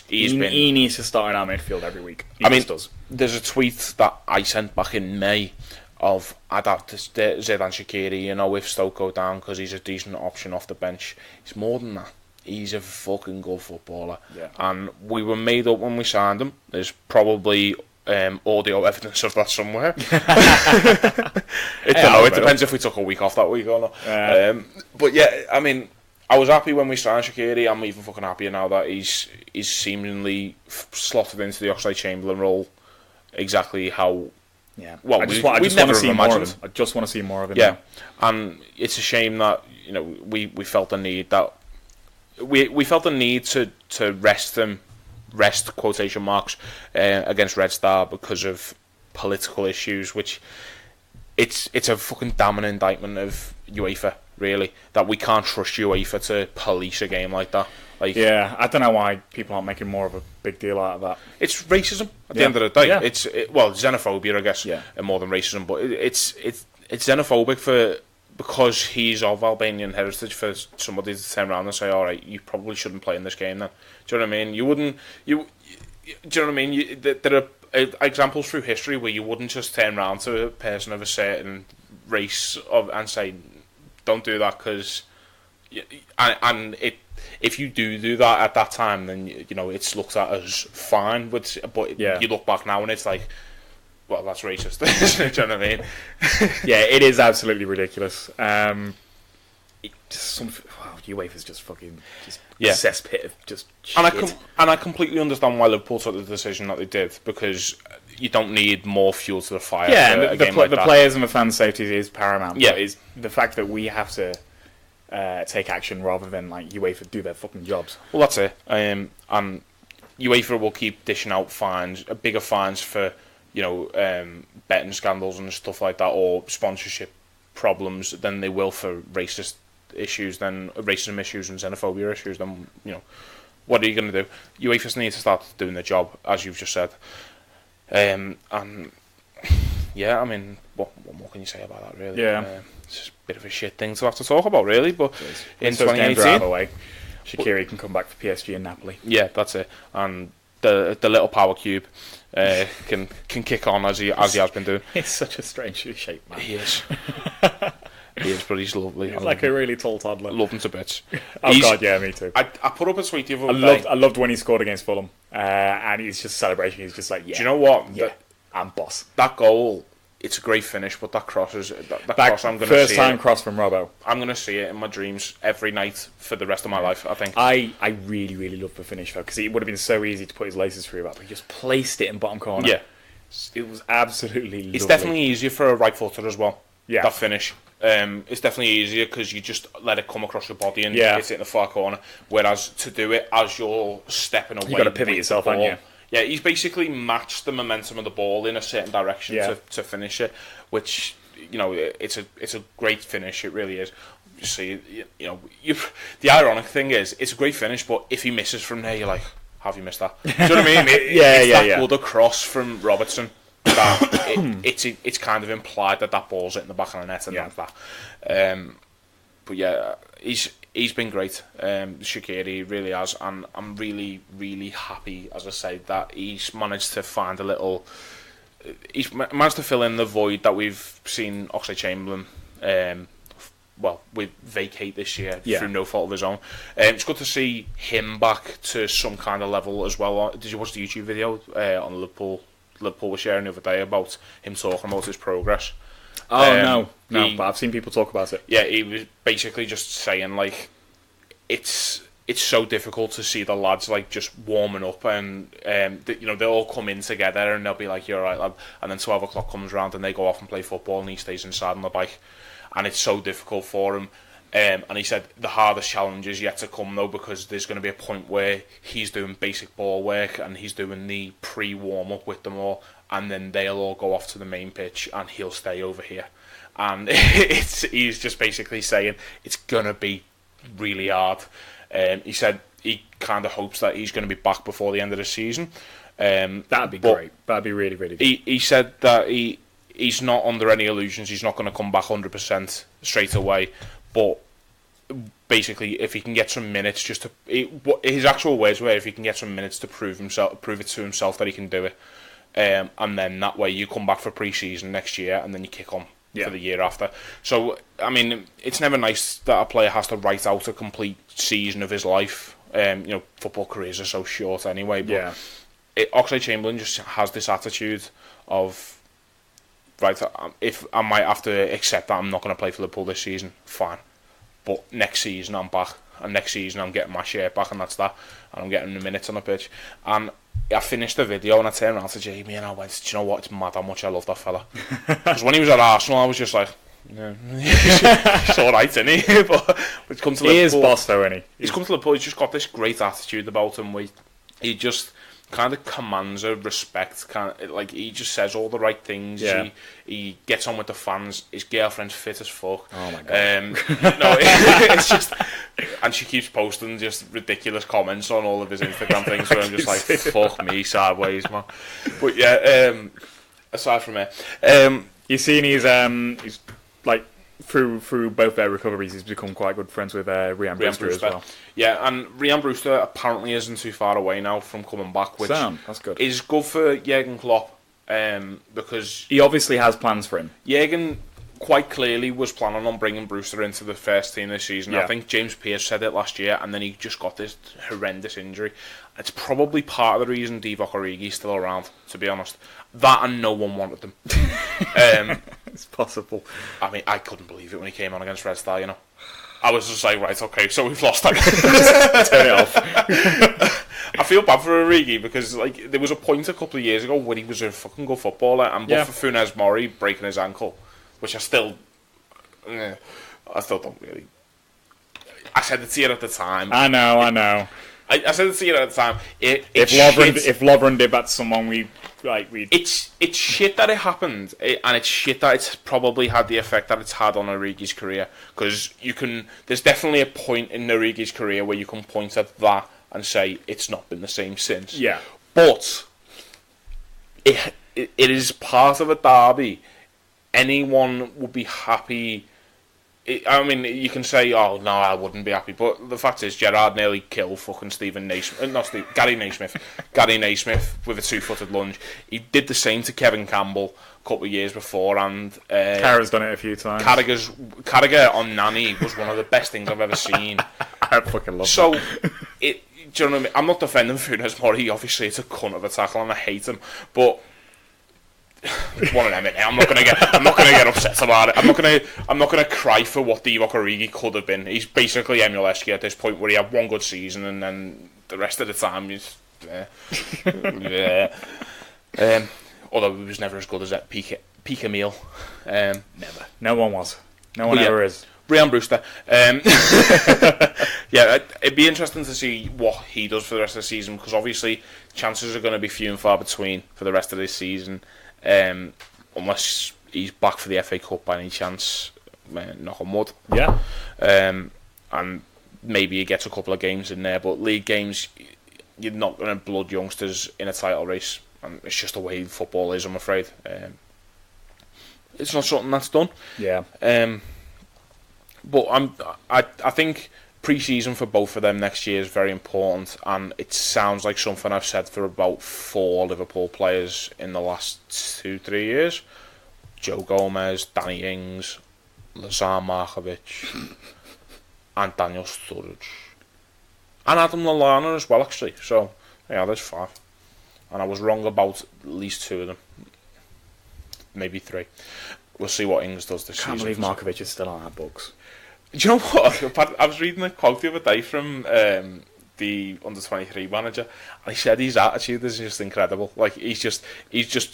he needs to start in our midfield every week. He does. There's a tweet that I sent back in May of I'd have to Xherdan Shaqiri, if Stoke go down because he's a decent option off the bench. It's more than that. He's a fucking good footballer, and we were made up when we signed him. There's probably audio evidence of that somewhere. It depends if we took a week off that week or not. But yeah, I was happy when we signed Shaqiri. I'm even fucking happier now that he's seemingly slotted into the Oxlade-Chamberlain role exactly how. Yeah. Well, I just want to see more of him. I just want to see more of him. Yeah, now. and it's a shame that we felt the need that we felt the need to rest quotation marks against Red Star because of political issues, which it's a fucking damning indictment of UEFA, really, that we can't trust UEFA to police a game like that. Like, yeah, I don't know why people aren't making more of a big deal out of that. It's racism at the end of the day. Yeah. It's xenophobia, I guess, more than racism. But it's xenophobic because he's of Albanian heritage for somebody to turn around and say, "All right, you probably shouldn't play in this game." Then, do you know what I mean? You wouldn't. Do you know what I mean? There are examples through history where you wouldn't just turn around to a person of a certain race and say, "Don't do that," because if you do that at that time, then it's looked at as fine. But you look back now and it's like, well, that's racist. Do you know what I mean? Yeah, it is absolutely ridiculous. UEFA's just fucking a cesspit of just shit. And I completely understand why Liverpool took the decision that they did, because you don't need more fuel to the fire. Yeah, for and a game like the that. players and the fans' safety is paramount. Yeah, but it's the fact that we have to take action rather than like UEFA do their fucking jobs. Well, that's it. And UEFA will keep dishing out fines, bigger fines for betting scandals and stuff like that, or sponsorship problems, than they will for racism issues and xenophobia issues. Then what are you going to do? UEFA need to start doing their job, as you've just said. And yeah, I mean, what more can you say about that, really? Yeah. It's just a bit of a shit thing to have to talk about, really. But in so 2018, Shaqiri can come back for PSG and Napoli. Yeah, that's it. And the little power cube can kick on as he has been doing. He's such a strangely shaped man. He is. He is, but he's lovely. He's like a really tall toddler. Love him to bits. God, yeah, me too. I put up a tweet the other day. I loved when he scored against Fulham, and he's just celebration. He's just like, yeah. Do you know what? Yeah, I'm boss. That goal, it's a great finish, but that cross is that cross. I'm going to see first time cross from Robbo. I'm going to see it in my dreams every night for the rest of my life, I think. I really, really love the finish though, because it would have been so easy to put his laces through that, but he just placed it in bottom corner. Yeah, it was absolutely lovely. It's definitely easier for a right footer as well. Yeah, that finish. It's definitely easier because you just let it come across your body and hit it in the far corner. Whereas to do it as you're stepping away, you got to pivot yourself, haven't you? Yeah, he's basically matched the momentum of the ball in a certain direction to finish it, which it's a great finish. It really is. You see, the ironic thing is, it's a great finish, but if he misses from there, you're like, have you missed that? Do you know what I mean? It's that good a cross from Robertson. It's kind of implied that ball's in the back of the net and that's that. But yeah, he's been great. Shaqiri really has, and I'm really, really happy, as I say, that he's managed to find he's managed to fill in the void that we've seen Oxlade-Chamberlain we vacate this year through no fault of his own. It's good to see him back to some kind of level as well. Did you watch the YouTube video on Liverpool was sharing the other day about him talking about his progress? No, but I've seen people talk about it. Yeah, he was basically just saying like it's so difficult to see the lads like just warming up and they'll all come in together and they'll be like, "You're right, lad," and then 12 o'clock comes around and they go off and play football and he stays inside on the bike, and it's so difficult for him. And he said the hardest challenge is yet to come though, because there's going to be a point where he's doing basic ball work and he's doing the pre-warm up with them all, and then they'll all go off to the main pitch and he'll stay over here. And he's just basically saying it's going to be really hard. He said he kind of hopes that he's going to be back before the end of the season. That'd be great. That'd be really, really good. He said that he's not under any illusions. He's not going to come back 100% straight away. But basically, if he can get some minutes, his actual words were, if he can get some minutes to prove it to himself that he can do it, and then that way you come back for pre-season next year, and then you kick on for the year after. So, I mean, it's never nice that a player has to write out a complete season of his life. Football careers are so short anyway. But Oxlade-Chamberlain just has this attitude of, right, if I might have to accept that I'm not going to play for Liverpool this season, fine. But next season I'm back and next season I'm getting my shirt back, and that's that, and I'm getting the minutes on the pitch. And I finished the video and I turned around to Jamie and I went, do you know what, it's mad how much I love that fella. Because when he was at Arsenal I was just like, yeah, he's alright, isn't he? But it's come to he is boss though, isn't he? He's come to the point, he's just got this great attitude about him. He just kind of commands a respect, like he just says all the right things. Yeah. He gets on with the fans. His girlfriend's fit as fuck. Oh my god. No, it's just, and she keeps posting just ridiculous comments on all of his Instagram things where I'm just like, fuck me sideways, man. But yeah, aside from it, you seen he's like through both their recoveries, he's become quite good friends with Rhian Brewster as well. Yeah, and Rhian Brewster apparently isn't too far away now from coming back, which that's good. Is good for Jurgen Klopp, because he obviously has plans for him. Jurgen quite clearly was planning on bringing Brewster into the first team this season. Yeah. I think James Pearce said it last year, and then he just got this horrendous injury. It's probably part of the reason Divock Origi's still around, to be honest. That and no one wanted them. It's possible. I mean, I couldn't believe it when he came on against Red Star, you know. I was just like, right, okay, so we've lost that. Turn it off. I feel bad for Origi because, like, there was a point a couple of years ago when he was a fucking good footballer, and but for Funes Mori breaking his ankle, which I still don't really. I said it to you at the time. I know. I said it to you at the time. If Lovren did that to someone, it's shit that it happened, and it's shit that it's probably had the effect that it's had on Origi's career. Because there's definitely a point in Origi's career where you can point at that and say it's not been the same since. Yeah, but it is part of a derby. Anyone would be happy. I mean, you can say, "Oh no, I wouldn't be happy," but the fact is, Gerrard nearly killed fucking Gary Naismith with a 2-footed lunge. He did the same to Kevin Campbell a couple of years before, and Carragher's done it a few times. Carragher on Nani was one of the best things I've ever seen. I fucking love so, that. Do you know what I mean? I'm not defending Funes Mori. Obviously, it's a cunt of a tackle, and I hate him, but. One of them, innit? I'm not gonna get upset about it. I'm not gonna cry for what Divock Origi could have been. He's basically Emile Heskey at this point, where he had one good season and then the rest of the time he's although he was never as good as that peak Emile. Never. No one was. No one ever is. Rhian Brewster. Yeah, it'd be interesting to see what he does for the rest of the season, because obviously chances are going to be few and far between for the rest of this season. Unless he's back for the FA Cup by any chance, knock on wood. Yeah. And maybe he gets a couple of games in there, but league games, you're not going to blood youngsters in a title race, and it's just the way football is, I'm afraid. It's not something that's done. Yeah. But I think pre-season for both of them next year is very important, and it sounds like something I've said for about 4 Liverpool players in the last 2-3 years. Joe Gomez, Danny Ings, Lazar Markovic, and Daniel Sturridge. And Adam Lallana as well, actually. So, yeah, there's 5. And I was wrong about at least 2 of them. Maybe 3. We'll see what Ings does this season. I can't believe Markovic is still on our books. Do you know what? I was reading a quote the other day from the under-23 manager, and he said his attitude is just incredible. Like, he's just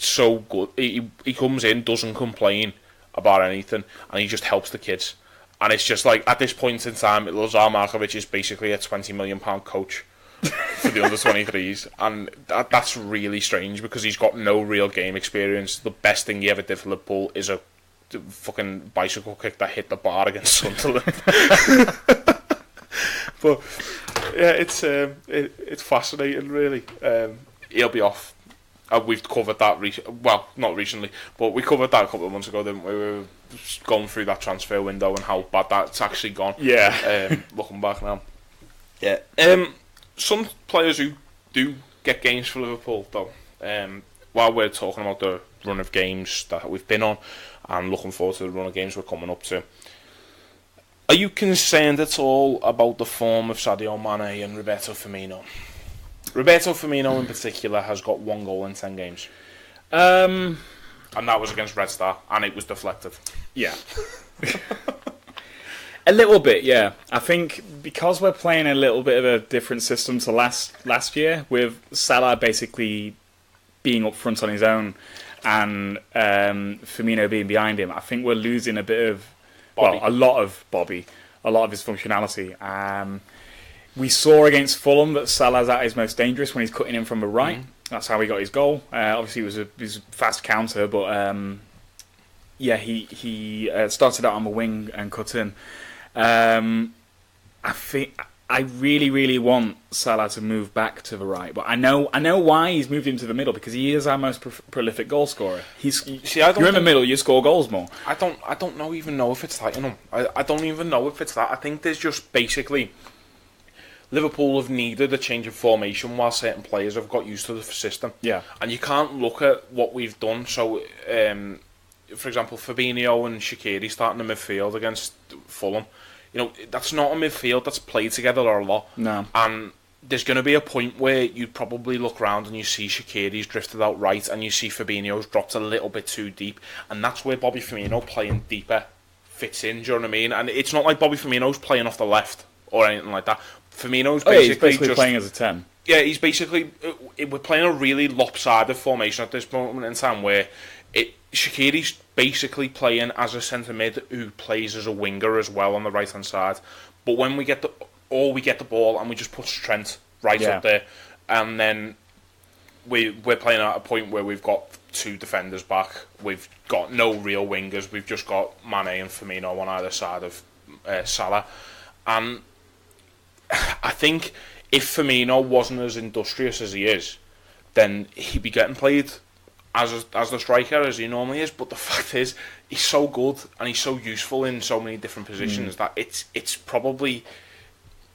so good. He comes in, doesn't complain about anything, and he just helps the kids. And it's just like, at this point in time, Lazar Markovic is basically a £20 million coach for the under-23s, and that's really strange because he's got no real game experience. The best thing he ever did for Liverpool is a fucking bicycle kick that hit the bar against Sunderland. But yeah, it's fascinating, really. He'll be off. We've covered that well, not recently, but we covered that a couple of months ago, didn't we? We were going through that transfer window and how bad that's actually gone. Yeah. Looking back now. Yeah. Some players who do get games for Liverpool, though, while we're talking about the run of games that we've been on, and looking forward to the run of games we're coming up to, are you concerned at all about the form of Sadio Mane and Roberto Firmino? Roberto Firmino in particular has got 1 goal in 10 games. And that was against Red Star, and it was deflected. Yeah. A little bit, yeah. I think because we're playing a little bit of a different system to last year, with Salah basically being up front on his own and Firmino being behind him, I think we're losing a bit of, Bobby. a lot of Bobby, a lot of his functionality. We saw against Fulham that Salah's at his most dangerous when he's cutting in from the right. That's how he got his goal. Obviously, it was a fast counter, but he started out on the wing and cut in. I think I really, really want Salah to move back to the right, but I know why he's moved him to the middle, because he is our most prolific goal scorer. You're in the middle, you score goals more. I don't even know if it's that. I don't even know if it's that. I think there's just basically Liverpool have needed a change of formation while certain players have got used to the system. Yeah, and you can't look at what we've done. So, for example, Fabinho and Shaqiri starting in midfield against Fulham. That's not a midfield that's played together a lot. No. And there's going to be a point where you probably look around and you see Shaqiri's drifted out right and you see Fabinho's dropped a little bit too deep. And that's where Bobby Firmino playing deeper fits in, do you know what I mean? And it's not like Bobby Firmino's playing off the left or anything like that. Firmino's basically, he's just playing as a 10. Yeah, he's basically... We're playing a really lopsided formation at this moment in time where Shaqiri's basically playing as a centre mid who plays as a winger as well on the right hand side. But when we get the ball and we just put Trent right up there, and then we're playing at a point where we've got two defenders back, we've got no real wingers, we've just got Mane and Firmino on either side of Salah, and I think if Firmino wasn't as industrious as he is, then he'd be getting played as the striker as he normally is. But the fact is, he's so good and he's so useful in so many different positions that it's probably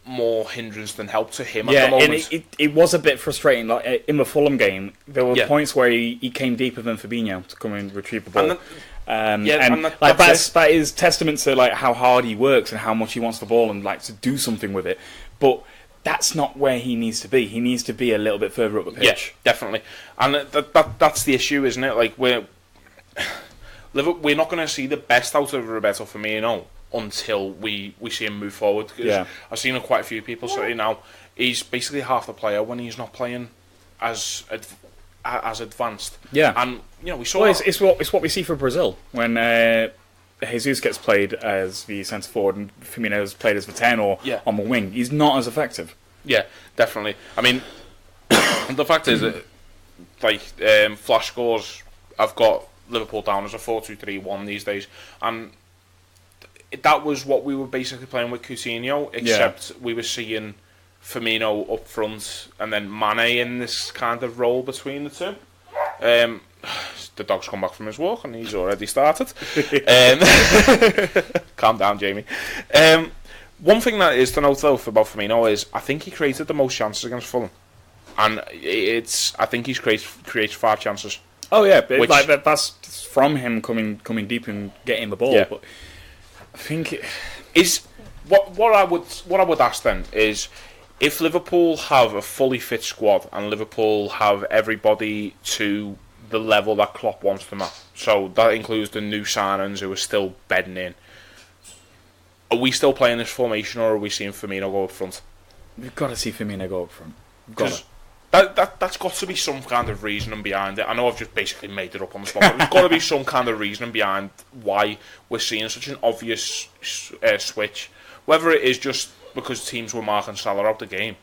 more hindrance than help to him at the moment. And it was a bit frustrating. Like in the Fulham game, there were points where he came deeper than Fabinho to come and retrieve the ball. That is testament to like how hard he works and how much he wants the ball and like to do something with it. But that's not where he needs to be. He needs to be a little bit further up the pitch. Yeah, definitely. And that's the issue, isn't it? Like we're not going to see the best out of Roberto Firmino until we see him move forward. Yeah. I've seen quite a few people say now he's basically half the player when he's not playing as advanced. Yeah, and we saw. Well, it's what we see for Brazil when Jesus gets played as the centre forward and Firmino's played as the 10 or on the wing. He's not as effective. Yeah, definitely. I mean, the fact is that flash scores, I've got Liverpool down as a 4-2-3-1 these days, and that was what we were basically playing with Coutinho, except we were seeing Firmino up front and then Mane in this kind of role between the two. The dog's come back from his walk and he's already started. Calm down, Jamie. One thing that is to note though about Firmino is I think he created the most chances against Fulham, and I think he's created 5 chances. Oh yeah, that's from him coming deep and getting the ball. Yeah. But I think what I would ask then is, if Liverpool have a fully fit squad and Liverpool have everybody to the level that Klopp wants them at, so that includes the new signings who are still bedding in, are we still playing this formation or are we seeing Firmino go up front? We've got to see Firmino go up front. That's got to be some kind of reasoning behind it. I know I've just basically made it up on the spot, but there's got to be some kind of reasoning behind why we're seeing such an obvious switch. Whether it is just because teams were marking Salah out the game,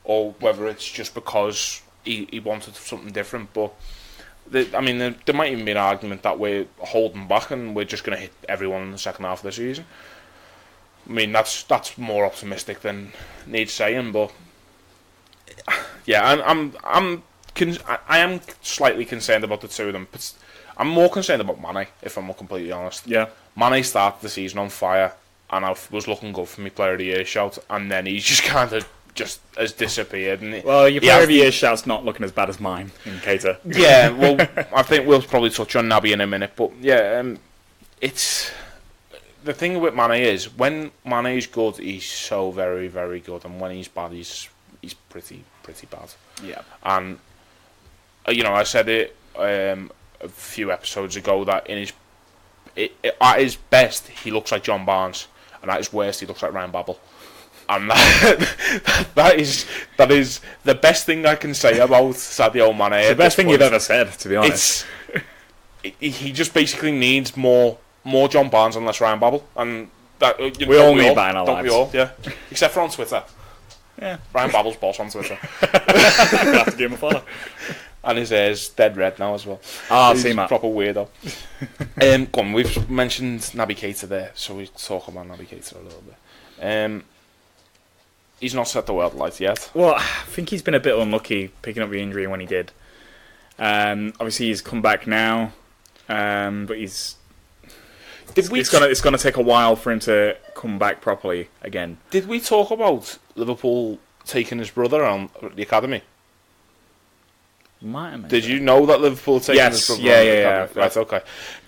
or whether it's just because he wanted something different. But there might even be an argument that we're holding back and we're just going to hit everyone in the second half of the season. I mean, that's more optimistic than needs saying, but yeah, I am slightly concerned about the two of them. But I'm more concerned about Mane, if I'm completely honest. Yeah, Mane started the season on fire, and I was looking good for me Player of the Year shout, and then he's just kind of has disappeared. And your Player of the Year shout's not looking as bad as mine in Keita. Yeah, well, I think we'll probably touch on Naby in a minute, but yeah, it's the thing with Mane is when Mane is good, he's so very, very good, and when he's bad, he's pretty bad. Yeah, and I said it a few episodes ago that at his best he looks like John Barnes, and at his worst, he looks like Ryan Babel. And that is the best thing I can say about Sadio Mane. It's the best thing you've ever said, to be honest. He just basically needs more John Barnes and less Ryan Babel, and that we all need that in our lives. We all? Yeah, except for on Twitter. Yeah, Ryan Babel's boss on Twitter. I have to give him a follow. And his hair's dead red now as well. I've seen that. Proper weirdo. Go on, we've mentioned Naby Keita there, so we talk about Naby Keita a little bit. He's not set the world alight yet. Well, I think he's been a bit unlucky picking up the injury when he did. Obviously, he's come back now, but it's going to take a while for him to come back properly again. Did we talk about Liverpool taking his brother on the academy? Did you know that Liverpool taken his brother? Yeah. Right, okay.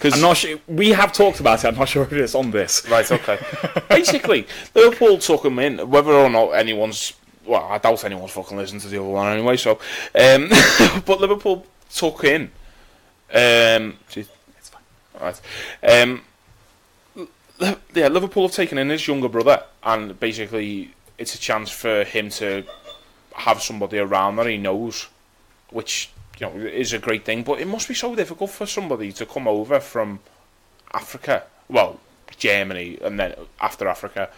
I'm not sure. We have talked about it. I'm not sure if it's on this. Right, okay. Basically, Liverpool took him in, whether or not anyone's. Well, I doubt anyone's fucking listened to the other one anyway. So, but Liverpool took in. It's fine. Right. Yeah, Liverpool have taken in his younger brother, and basically, it's a chance for him to have somebody around that he knows. Which, is a great thing, but it must be so difficult for somebody to come over from Africa, well, Germany, and then after Africa,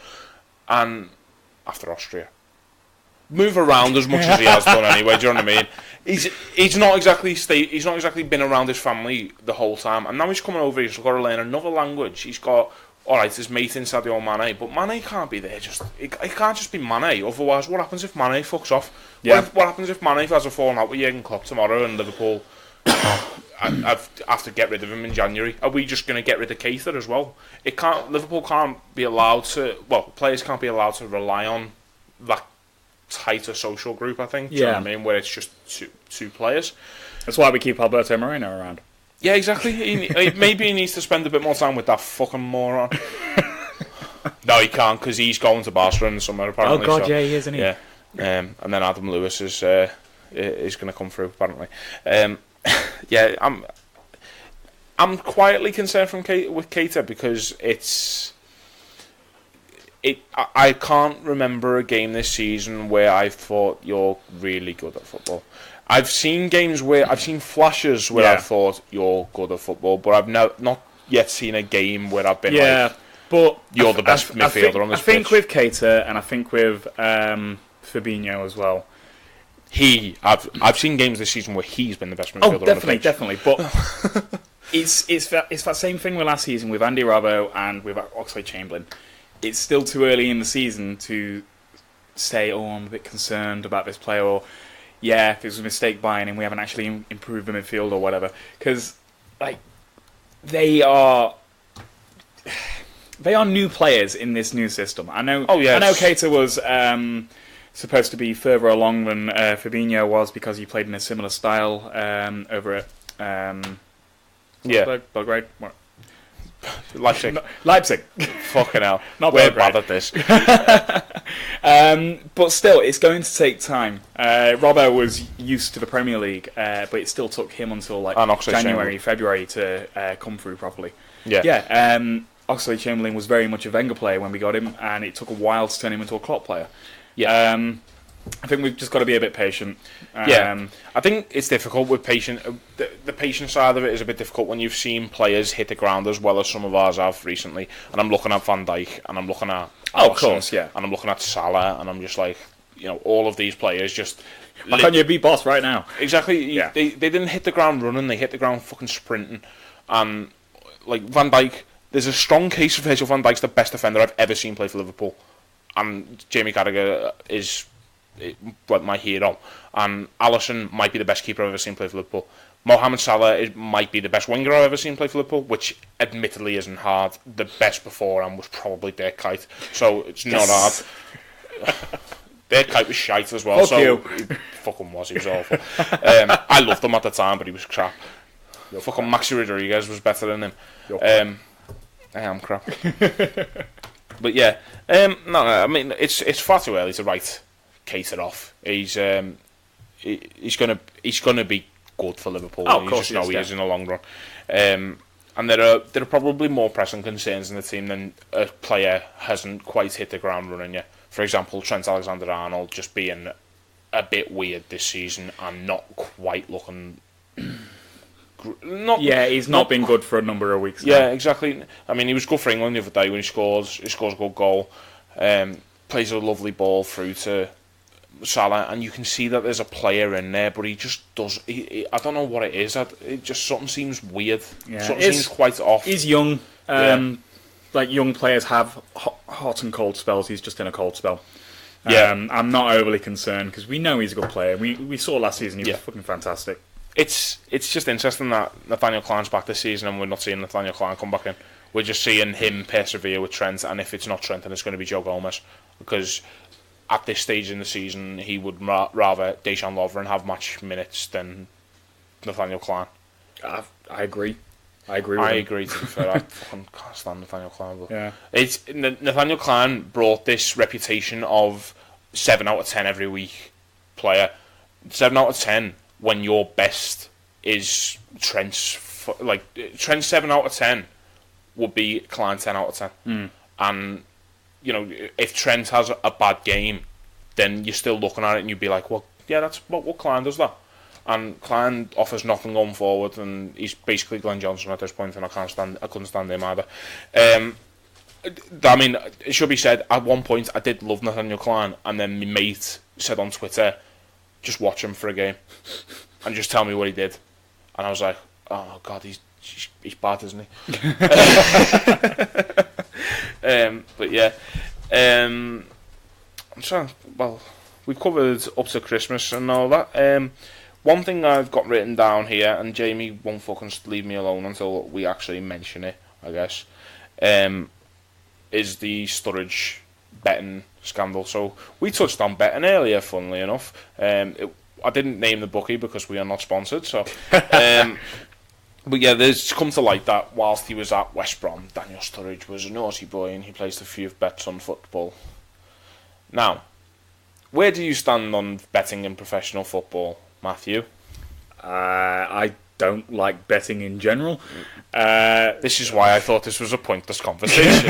and after Austria. Move around as much as he has done anyway. Do you know what I mean? He's not exactly been around his family the whole time, and now he's coming over. He's got to learn another language. He's got. Alright, his mate in Sadio Mane, but Mane can't be there. It can't just be Mane. Otherwise, what happens if Mane fucks off? Yeah. What happens if Mane has a falling out with Jurgen Klopp tomorrow and Liverpool have to get rid of him in January? Are we just going to get rid of Keita as well? Liverpool can't be allowed to. Well, players can't be allowed to rely on that tighter social group. I think. Do you know what I mean? Where it's just two players. That's why we keep Alberto Moreno around. Yeah, exactly. Maybe he needs to spend a bit more time with that fucking moron. No, he can't, because he's going to Barcelona in the summer, apparently. Oh, God, yeah, he is, isn't he? Yeah. And then Adam Lewis is going to come through, apparently. Yeah, I'm quietly concerned with Keita, because I can't remember a game this season where I thought you're really good at football. I've seen flashes where I thought you're good at football, but I've not yet seen a game where I've been but you're the best midfielder on this pitch. I think with Keita, and I think with Fabinho as well. I've seen games this season where he's been the best midfielder on the pitch. Definitely. But it's that same thing with last season with Andy Robbo and with Oxlade-Chamberlain. It's still too early in the season to say, I'm a bit concerned about this player, or if it was a mistake buying him, we haven't actually improved the midfield or whatever. Because, they are new players in this new system. I know Keita was supposed to be further along than Fabinho was, because he played in a similar style over at Belgrade. What? Leipzig. Fucking hell. Not We're Belgrade. bad at this. But still, it's going to take time. Robbo was used to the Premier League, but it still took him until January, February to come through properly. Oxlade-Chamberlain was very much a Wenger player when we got him, and it took a while to turn him into a Klopp player. I think we've just got to be a bit patient. I think it's difficult with patient. The patient side of it is a bit difficult when you've seen players hit the ground as well as some of ours have recently. And I'm looking at Van Dijk, and I'm looking at Alisson, and I'm looking at Salah, and I'm just like, all of these players just. Why can't you be boss right now? Exactly. Yeah. They didn't hit the ground running. They hit the ground fucking sprinting. And Van Dijk, there's a strong case for Virgil van Dijk's the best defender I've ever seen play for Liverpool, and Jamie Carragher is my hero, and Alisson might be the best keeper I've ever seen play for Liverpool. Mohamed Salah might be the best winger I've ever seen play for Liverpool, which admittedly isn't hard. The best before him was probably Dirk Kuyt, so it's not hard. Dirk Kuyt was shite as well. He fucking was. He was awful. I loved him at the time, but he was crap. Fucking Maxi Rodriguez was better than him. I am crap. But yeah, no, I mean it's far too early to write Keita off. He's gonna be good for Liverpool. Oh, of course, he is in the long run. And there are probably more pressing concerns in the team than a player hasn't quite hit the ground running yet. For example, Trent Alexander-Arnold just being a bit weird this season and not quite looking. He's not been good for a number of weeks now. Yeah, exactly. I mean, he was good for England the other day when he scores. He scores a good goal. Plays a lovely ball through to Salah, and you can see that there's a player in there, but he just does. I don't know what it is. It just something seems weird. Yeah, something seems quite off. He's young. Like young players have hot and cold spells. He's just in a cold spell. I'm not overly concerned because we know he's a good player. We saw last season he was fucking fantastic. It's just interesting that Nathaniel Clyne's back this season and we're not seeing Nathaniel Clyne come back in. We're just seeing him persevere with Trent, and if it's not Trent, then it's going to be Joe Gomez, because at this stage in the season he would rather Dejan Lovren have match minutes than Nathaniel Clyne. I agree. I agree to be fair. I fucking can't stand Nathaniel Clyne. But yeah. It's Nathaniel Clyne brought this reputation of 7 out of 10 every week player. 7 out of 10 when your best is Trent's 7 out of 10 would be Clyne 10 out of 10. And if Trent has a bad game, then you're still looking at it and you'd be like, well, yeah, that's what Clyne does that. And Clyne offers nothing going forward, and he's basically Glenn Johnson at this point, and I couldn't stand him either. I mean, it should be said, at one point I did love Nathaniel Clyne, and then my mate said on Twitter, just watch him for a game and just tell me what he did. And I was like, oh god, he's bad, isn't he? But yeah, I'm trying. Well, we've covered up to Christmas and all that. One thing I've got written down here, and Jamie won't fucking leave me alone until we actually mention it, I guess, is the Sturridge betting scandal. So we touched on betting earlier, funnily enough. I didn't name the bookie because we are not sponsored. So, but yeah, there's come to light that whilst he was at West Brom, Daniel Sturridge was a naughty boy and he placed a few bets on football. Now, where do you stand on betting in professional football, Matthew? I don't like betting in general. This is why I thought this was a pointless conversation.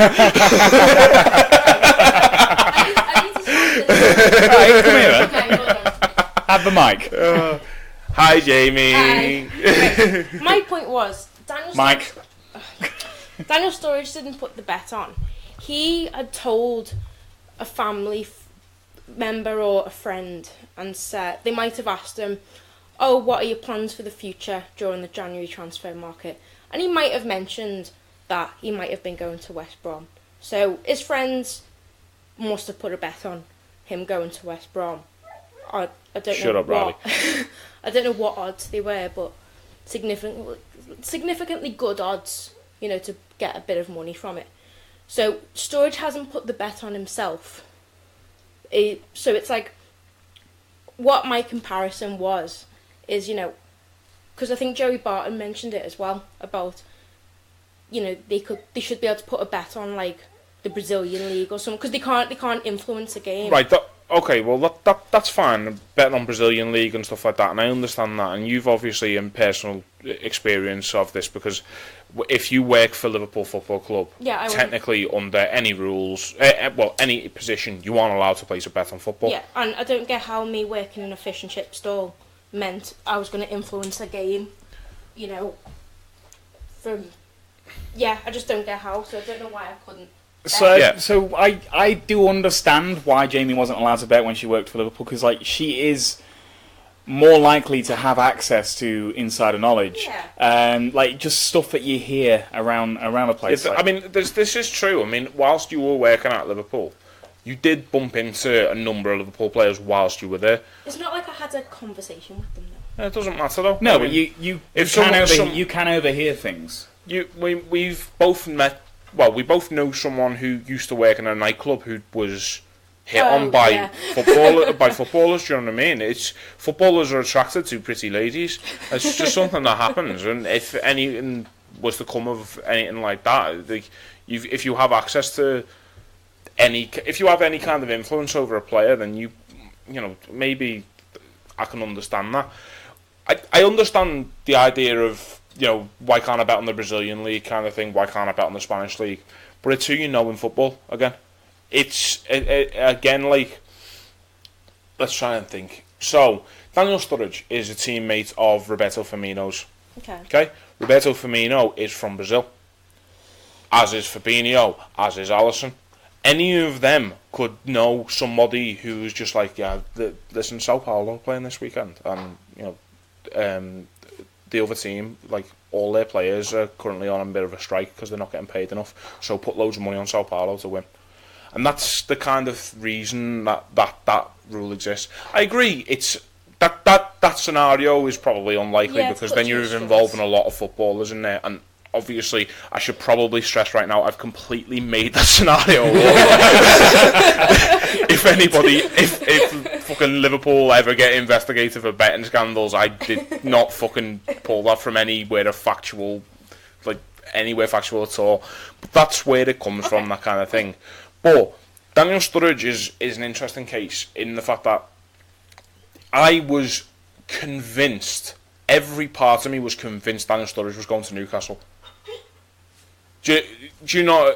Right, come here. Okay, have the mic. Hi, Jamie. Hi. My point was, Daniel Sturridge didn't put the bet on. He had told a family member or a friend and said, they might have asked him, oh, what are your plans for the future during the January transfer market? And he might have mentioned that he might have been going to West Brom. So his friends must have put a bet on him going to West Brom. I don't know what I don't know what odds they were, but significantly good odds, to get a bit of money from it. So Sturridge hasn't put the bet on himself. So it's like, what my comparison is, because I think Joey Barton mentioned it as well about, they should be able to put a bet on like the Brazilian league or something, because they can't influence a game. Right. Okay. Well, that's fine. Betting on Brazilian league and stuff like that, and I understand that. And you've obviously in personal experience of this, because if you work for Liverpool Football Club, technically under any rules, any position, you aren't allowed to place a bet on football. Yeah, and I don't get how me working in a fish and chip stall meant I was going to influence a game, I just don't get how, so I don't know why I couldn't. So I do understand why Jamie wasn't allowed to bet when she worked for Liverpool, because she is more likely to have access to insider knowledge, just stuff that you hear around a place. This is true. I mean, whilst you were working at Liverpool, you did bump into a number of Liverpool players whilst you were there. It's not like I had a conversation with them though. It doesn't matter though. No, but you can overhear things. We've both met. Well, we both know someone who used to work in a nightclub who was hit on by footballers. Do you know what I mean? Footballers are attracted to pretty ladies. It's just something that happens, and if anything was to come of anything like that, if you have access to if you have any kind of influence over a player, then maybe I can understand that. I understand the idea of why can't I bet on the Brazilian league kind of thing? Why can't I bet on the Spanish league? But it's who you know in football. Again, again, like, let's try and think. So Daniel Sturridge is a teammate of Roberto Firmino's. Okay. Roberto Firmino is from Brazil, as is Fabinho, as is Alisson. Any of them could know somebody who's just like, listen, Sao Paulo playing this weekend, and the other team, like, all their players are currently on a bit of a strike because they're not getting paid enough. So put loads of money on Sao Paulo to win, and that's the kind of reason that rule exists. I agree. It's that scenario is probably unlikely because then you're involving a lot of footballers in there, and obviously, I should probably stress right now, I've completely made that scenario if fucking Liverpool ever get investigated for betting scandals, I did not fucking pull that from anywhere factual at all. But that's where it comes from, that kind of thing. But Daniel Sturridge is an interesting case in the fact that I was convinced, every part of me was convinced Daniel Sturridge was going to Newcastle. Do you know?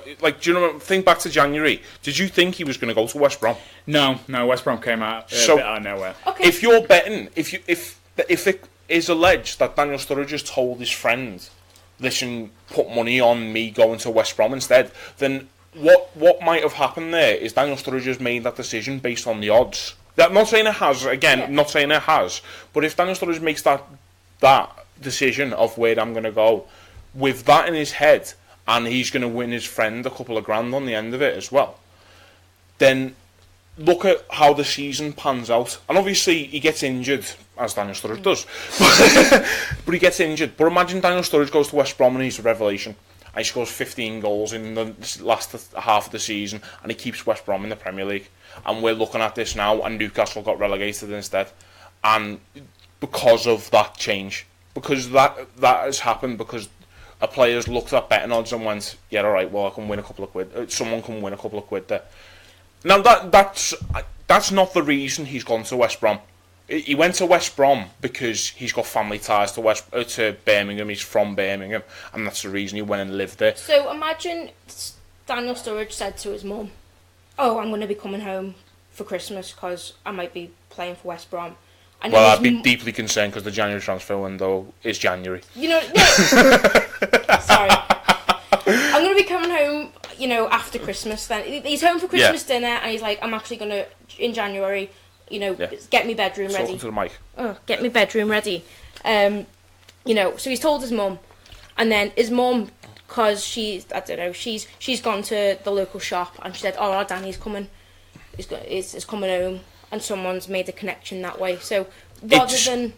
Think back to January. Did you think he was going to go to West Brom? No. West Brom came out a bit out of nowhere. Okay. If you're betting, if it is alleged that Daniel Sturridge has told his friend, "Listen, put money on me going to West Brom instead," then what might have happened there is Daniel Sturridge has made that decision based on the odds. I'm not saying it has. Again, not saying it has. But if Daniel Sturridge makes that decision of where I'm going to go, with that in his head, and he's going to win his friend a couple of grand on the end of it as well, then look at how the season pans out. And obviously he gets injured, as Daniel Sturridge does, but he gets injured. But imagine Daniel Sturridge goes to West Brom and he's a revelation, and he scores 15 goals in the last half of the season, and he keeps West Brom in the Premier League. And we're looking at this now, and Newcastle got relegated instead. And because of that change, because that has happened, because a player's looked at betting odds and went, yeah, all right, well, I can win a couple of quid. Someone can win a couple of quid there. Now, that's not the reason he's gone to West Brom. He went to West Brom because he's got family ties to Birmingham. He's from Birmingham, and that's the reason he went and lived there. So imagine Daniel Sturridge said to his mum, "Oh, I'm going to be coming home for Christmas because I might be playing for West Brom." Well, I'd be deeply concerned because the January transfer window is January. No. Sorry. I'm going to be coming home, after Christmas then. He's home for Christmas dinner, and he's like, I'm actually going to, in January, get me bedroom ready. Talking to the mic. Oh, get me bedroom ready. So he's told his mum, and then his mum, because she's gone to the local shop, and she said, oh, Danny's coming. He's coming home. And someone's made a connection that way. So rather than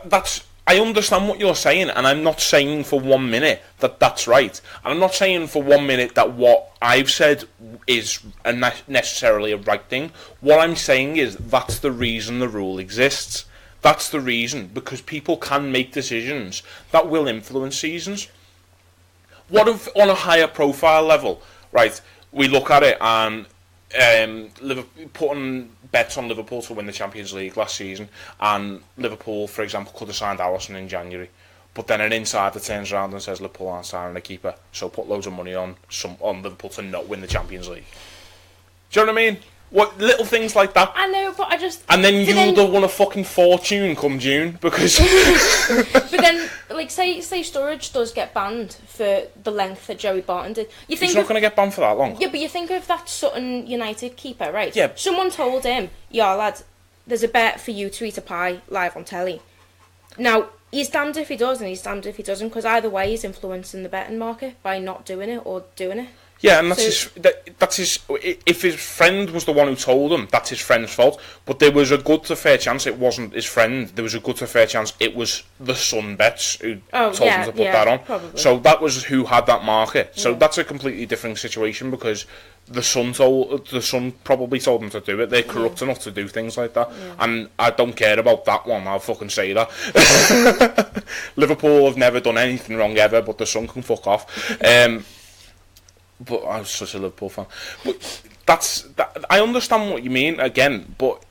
that's. I understand what you're saying, and I'm not saying for 1 minute that that's right. And I'm not saying for 1 minute that what I've said is necessarily a right thing. What I'm saying is that's the reason the rule exists. That's the reason, because people can make decisions that will influence seasons. What if on a higher profile level, right? We look at it and. Liverpool putting bets on Liverpool to win the Champions League last season, and Liverpool, for example, could have signed Alisson in January, but then an insider turns around and says Liverpool aren't signing a keeper, so put loads of money on Liverpool to not win the Champions League. Do you know what I mean? What little things like that? I know, but I just... And then you'd have won a fucking fortune come June, because... But then, say Sturridge does get banned for the length that Joey Barton did. He's not going to get banned for that long. Yeah, but you think of that Sutton United keeper, right? Yeah. Someone told him, yeah, lad, there's a bet for you to eat a pie live on telly. Now, he's damned if he does and he's damned if he doesn't, because either way he's influencing the betting market by not doing it or doing it. Yeah, and that's his. If his friend was the one who told him, that's his friend's fault. But there was a good to fair chance it wasn't his friend. There was a good to fair chance it was the Sun Bets who told him to put that on. Probably. So that was who had that market. So that's a completely different situation, because the Sun probably told them to do it. They're corrupt enough to do things like that, and I don't care about that one. I'll fucking say that. Liverpool have never done anything wrong ever, but the Sun can fuck off. But I'm such a Liverpool fan. But I understand what you mean again. But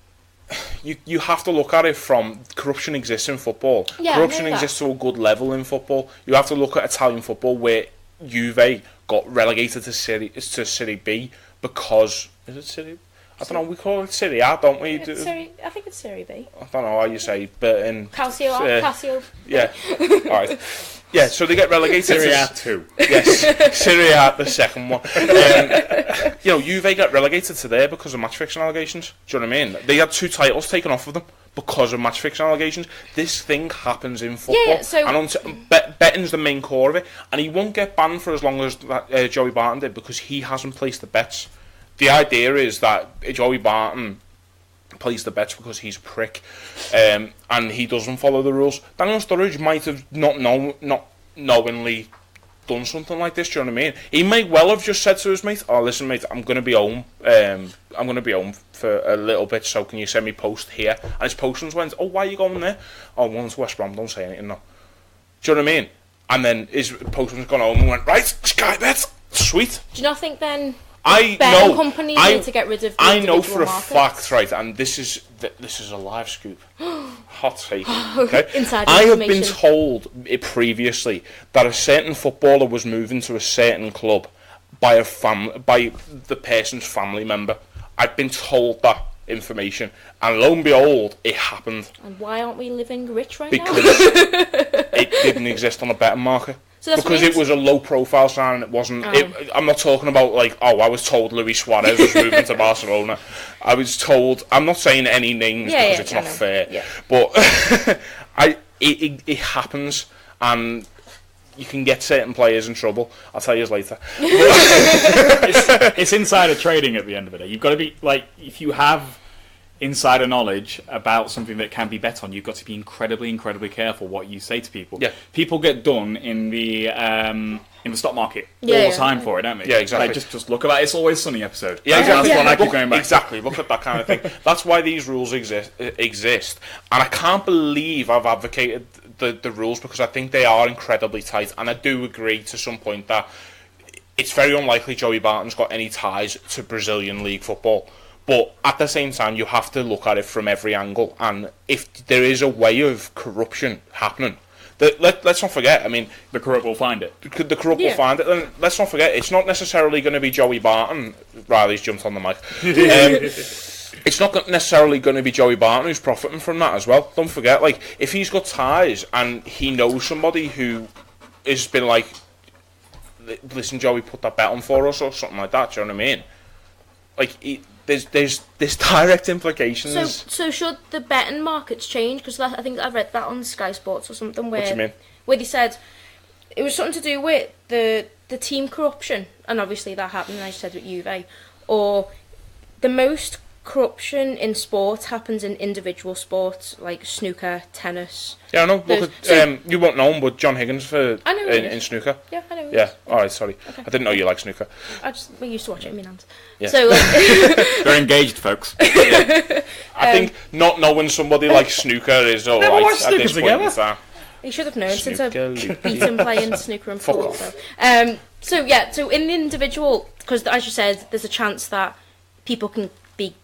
you have to look at it from corruption exists in football. Yeah, Corruption I know that. exists to a good level in football. You have to look at Italian football where Juve got relegated to Serie B because is it Serie? I don't know. We call it Serie A, don't we? I think it's Serie B. I don't know how you say, but in Calcio. yeah, all right, yeah. So they get relegated. Serie A 2. Yes, Serie A, the second one. Juve got relegated to there because of match fixing allegations. Do you know what I mean? They had 2 titles taken off of them because of match fixing allegations. This thing happens in football. Yeah, so and betting's the main core of it, and he won't get banned for as long as Joey Barton did because he hasn't placed the bets. The idea is that Joey Barton plays the bets because he's a prick, and he doesn't follow the rules. Daniel Sturridge might have not knowingly done something like this. Do you know what I mean? He may well have just said to his mate, "Oh, listen, mate, I'm going to be home. I'm going to be home for a little bit. So can you send me post here?" And his postman went, "Oh, why are you going there?" "Oh, I'm going to West Brom. Don't say anything, no." Do you know what I mean? And then his postman's gone home and went, "Right, Sky Bet, sweet." Do you not think then? I betting know. companies need to get rid of the I know for a markets? fact, right, and this is a live scoop, hot take. Okay, Inside I have been information. told previously that a certain footballer was moving to a certain club by by the person's family member. I've been told that information, and lo and behold, it happened And why aren't we living rich right because now? it didn't exist on a betting market. So that's Because what it was a low profile sign and it wasn't. Oh. I'm not talking about like, oh, I was told Luis Suarez was moving to Barcelona. I was told. I'm not saying any names because it's not fair. Yeah. But it happens, and you can get certain players in trouble. I'll tell you later. It's insider trading at the end of the day. You've got to be like, if you have insider knowledge about something that can be bet on, you've got to be incredibly careful what you say to people. Yeah. People get done in the stock market all Yeah, the time for it, don't they? Yeah, exactly. Like, just look at that It's Always Sunny episode. Yeah, exactly. That's one I keep going back to. Exactly. Look at that kind of thing. That's why these rules exist, and I can't believe I've advocated the rules because I think they are incredibly tight, and I do agree to some point that it's very unlikely Joey Barton's got any ties to Brazilian league football. But at the same time, you have to look at it from every angle, and if there is a way of corruption happening, let's not forget. I mean, The corrupt will find it. the corrupt will find it. And let's not forget, it's not necessarily going to be Joey Barton. Riley's jumped on the mic. It's not necessarily going to be Joey Barton who's profiting from that as well. Don't forget, like, if he's got ties and he knows somebody who has been like, "Listen, Joey, put that bet on for us," or something like that. Do you know what I mean? Like, there's direct implications. So should the betting markets change? Because I think I read that on Sky Sports or something where What do you mean? where they said it was something to do with the team corruption, and obviously that happened, as you said, with Juve, or the most corruption in sport happens in individual sports like snooker, tennis. Yeah, I know. Look at, you won't know him, but John Higgins I know in snooker. Yeah, I know. Yeah. All right. Sorry, Okay. I didn't know you like snooker. We used to watch it in Milan. Yeah. So They're engaged, folks. I think not knowing somebody like snooker is all Never right watched at this snooker point in together. time. he should have known since I've Snooker, beat him playing snooker and Fuck pool. off. So in the individual, because as you said, there's a chance that people can be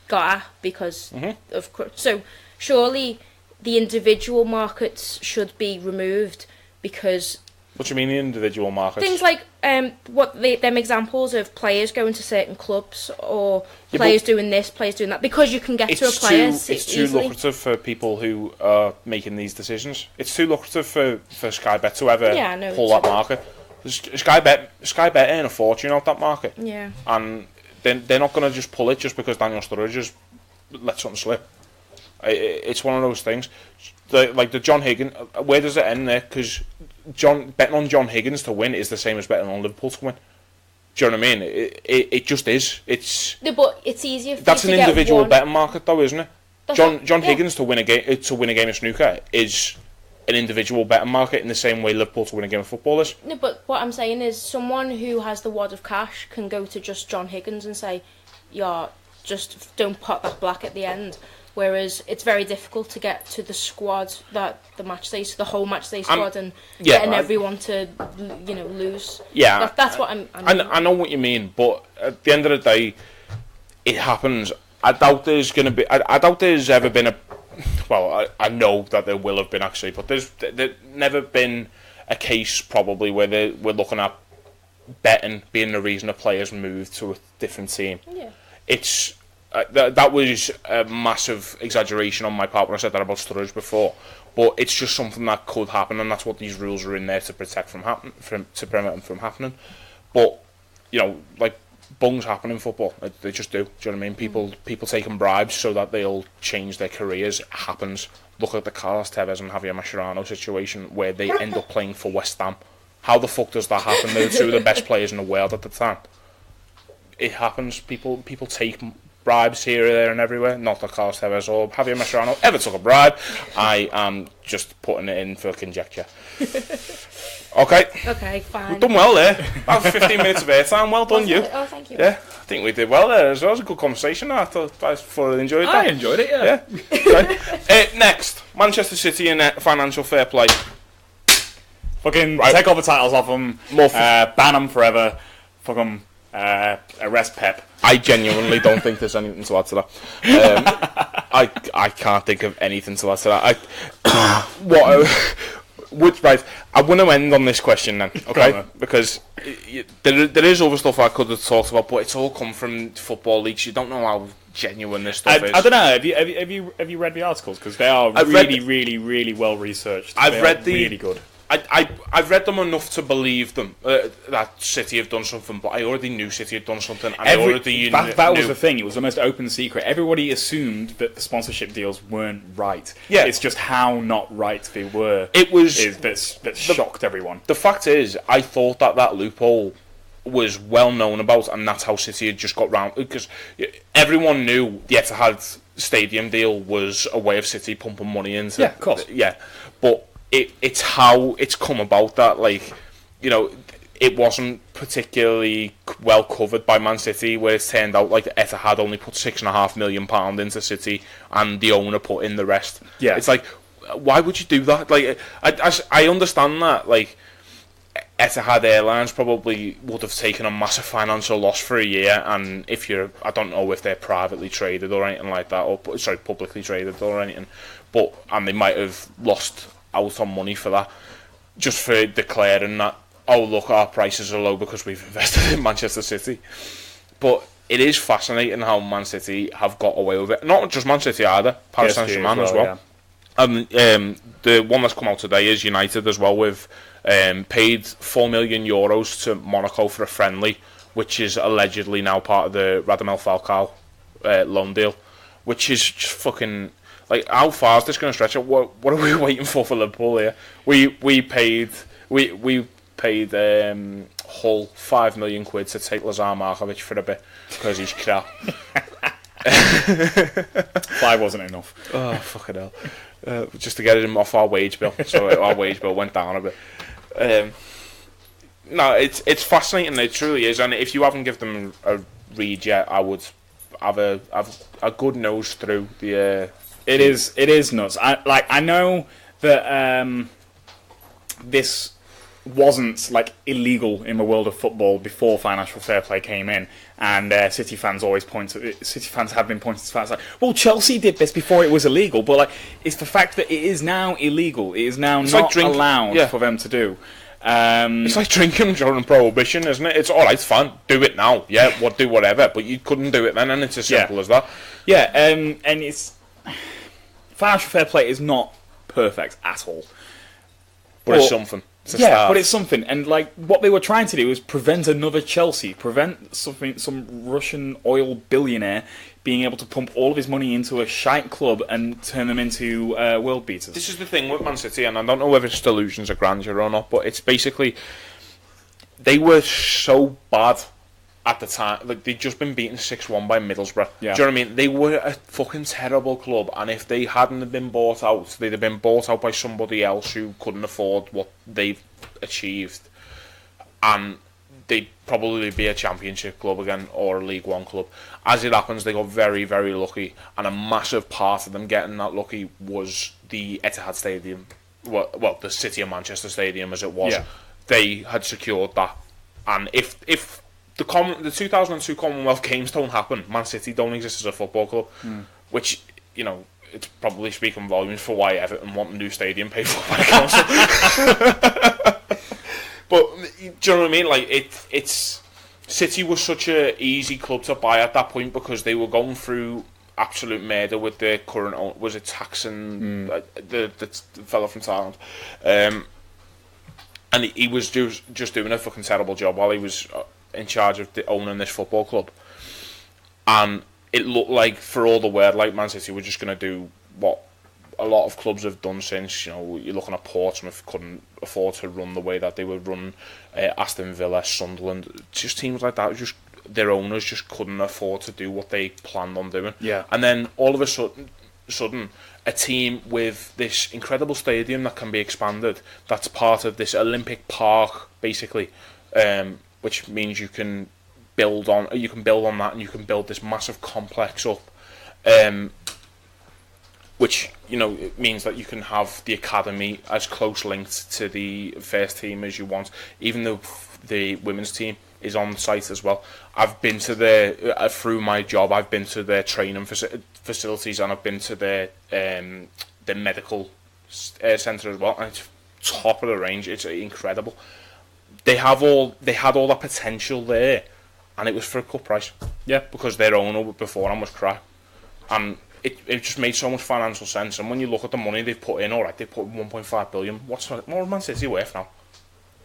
got at because of so surely the individual markets should be removed because What do you mean the individual markets? things like them examples of players going to certain clubs or Yeah, players but doing this, players doing that, because you can get to a player it's too easily. lucrative for people who are making these decisions. It's too lucrative for Sky Bet to ever Yeah, I know, pull it's that market. Sky Bet earn a fortune out that market, Yeah. and they're not going to just pull it just because Daniel Sturridge has let something slip. It's one of those things. Like the John Higgins, where does it end there? Because betting on John Higgins to win is the same as betting on Liverpool to win. Do you know what I mean? It just is. No, but it's easier. For That's you an to get individual one. betting market, though, isn't it? John yeah. Higgins to win a game of snooker is an individual betting market in the same way Liverpool to win a game of football is. No, but what I'm saying is someone who has the wad of cash can go to just John Higgins and say, "Yeah, just don't pot that black at the end." Whereas it's very difficult to get to the squad that the whole match day squad, and getting everyone to lose. Yeah, That's what I'm. I know what you mean, but at the end of the day, it happens, I doubt there's going to be. I doubt there's ever been a. Well, I know that there will have been actually, but there's never been a case probably where we're looking at betting being the reason a player's moved to a different team. Yeah. It's that was a massive exaggeration on my part when I said that about Sturridge before, but it's just something that could happen, and that's what these rules are in there to protect to prevent them from happening. But like bungs happen in football. They just do. Do you know what I mean? People taking bribes so that they'll change their careers. It happens. Look at the Carlos Tevez and Javier Mascherano situation where they end up playing for West Ham. How the fuck does that happen? They're two of the best players in the world at the time. It happens. People take bribes here, there and everywhere. Not that Carlos Tevez or Javier Mascherano ever took a bribe. I am just putting it in for conjecture. Okay, fine. We've done well there. About 15 minutes of airtime. Well done, you. Oh, thank you. Yeah, I think we did well there as well. It was a good conversation. I thoroughly enjoyed that. I enjoyed it, yeah. Okay. Next, Manchester City and financial fair play. Fucking take all the titles off them. Ban them forever. Fucking arrest Pep. I genuinely don't think there's anything to add to that. I can't think of anything to add to that. I want to end on this question then, okay? Because there is other stuff I could have talked about, but it's all come from football leagues. You don't know how genuine this stuff is. I don't know. Have you read the articles? Because they are really well researched. Really good. I've read them enough to believe them that City have done something, but I already knew City had done something. And that was the thing. It was the most open secret. Everybody assumed that the sponsorship deals weren't right. Yeah, it's just how not right they were. That shocked everyone. The fact is, I thought that loophole was well known about, and that's how City had just got round, because everyone knew the Etihad Stadium deal was a way of City pumping money into. Yeah, of course. Yeah, but it's how it's come about that, it wasn't particularly well covered by Man City, where it's turned out like Etihad only put £6.5 million into City and the owner put in the rest. Yeah, it's like, why would you do that? Like, I understand that, like, Etihad Airlines probably would have taken a massive financial loss for a year, and I don't know if they're privately traded or anything like that, or publicly traded or anything, and they might have lost out on money for that, just for declaring that, oh look, our prices are low because we've invested in Manchester City. But it is fascinating how Man City have got away with it. Not just Man City either, Paris Saint-Germain as well. Yeah. The one that's come out today is United as well, with paid €4 million to Monaco for a friendly, which is allegedly now part of the Radamel Falcao loan deal, which is just fucking... Like, how far is this going to stretch? What are we waiting for Liverpool here? We paid Hull £5 million to take Lazar Markovic for a bit because he's crap. 5 wasn't enough. Oh, fucking hell! Just to get him off our wage bill, so our wage bill went down a bit. No, it's fascinating. It truly is, and if you haven't given them a read yet, I would have a good nose through the. It is nuts. I know that this wasn't like illegal in the world of football before financial fair play came in, and City fans have been pointing to the fact like, well, Chelsea did this before it was illegal, but like it's the fact that it is now illegal. It is now not allowed for them to do. It's like drinking during Prohibition, isn't it? It's alright, fine, do it now. Yeah, do whatever, but you couldn't do it then, and it's as simple as that. Yeah, and it's. Financial fair play is not perfect at all. But it's something. But it's something. And like what they were trying to do is prevent another Chelsea, prevent some Russian oil billionaire being able to pump all of his money into a shite club and turn them into world beaters. This is the thing with Man City, and I don't know whether it's delusions of grandeur or not, but it's basically they were so bad at the time, like they'd just been beaten 6-1 by Middlesbrough. Yeah. Do you know what I mean? They were a fucking terrible club, and if they hadn't have been bought out, they'd have been bought out by somebody else who couldn't afford what they've achieved, and they'd probably be a Championship club again or a League One club. As it happens, they got very, very lucky, and a massive part of them getting that lucky was the Etihad Stadium, well, the City of Manchester Stadium as it was. Yeah. They had secured that, and if the 2002 Commonwealth Games don't happen, Man City don't exist as a football club, which, you know, it's probably speaking volumes for why Everton want a new stadium paid for by the council. But do you know what I mean? Like it's City was such a easy club to buy at that point because they were going through absolute murder with their current owner. Was it Taxon, the fella from Thailand? And he was just doing a fucking terrible job while he was in charge of owning this football club. And it looked like, for all the word, like Man City were just going to do what a lot of clubs have done since. You know, you're looking at Portsmouth couldn't afford to run the way that they were run. Aston Villa, Sunderland, just teams like that. Just their owners just couldn't afford to do what they planned on doing. Yeah. And then all of a sudden, a team with this incredible stadium that can be expanded, that's part of this Olympic Park, basically, which means you can build on that, and you can build this massive complex up, which, you know, it means that you can have the academy as close linked to the first team as you want, even though the women's team is on site as well. I've been to their through my job. I've been to their training facilities, and I've been to their medical centre as well. And it's top of the range. It's incredible. They had all that potential there, and it was for a cut price. Yeah, because their owner beforehand was crap, and it just made so much financial sense. And when you look at the money they've put in, all right, they put 1.5 billion. What's Man City worth now?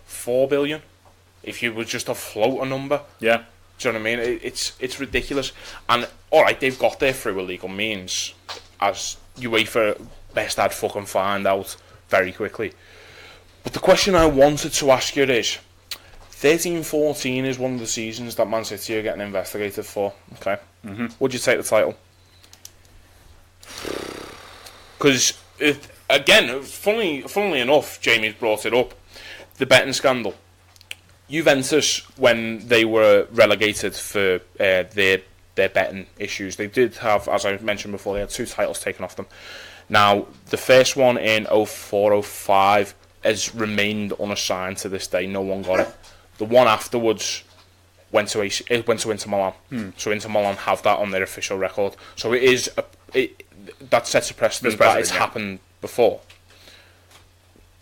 4 billion. If you were just to float a number, yeah, do you know what I mean? It's ridiculous. And all right, they've got there through illegal means, as UEFA best I'd fucking find out very quickly. But the question I wanted to ask you is, 13-14 is one of the seasons that Man City are getting investigated for. Okay, would you take the title? Because again, funnily enough, Jamie's brought it up. The betting scandal. Juventus, when they were relegated for their betting issues, they did have, as I mentioned before, they had 2 titles taken off them. Now, the first one in 04-05 has remained unassigned to this day. No one got it. The one afterwards went to Inter Milan. So Inter Milan have that on their official record. So that sets a precedent that it's happened before.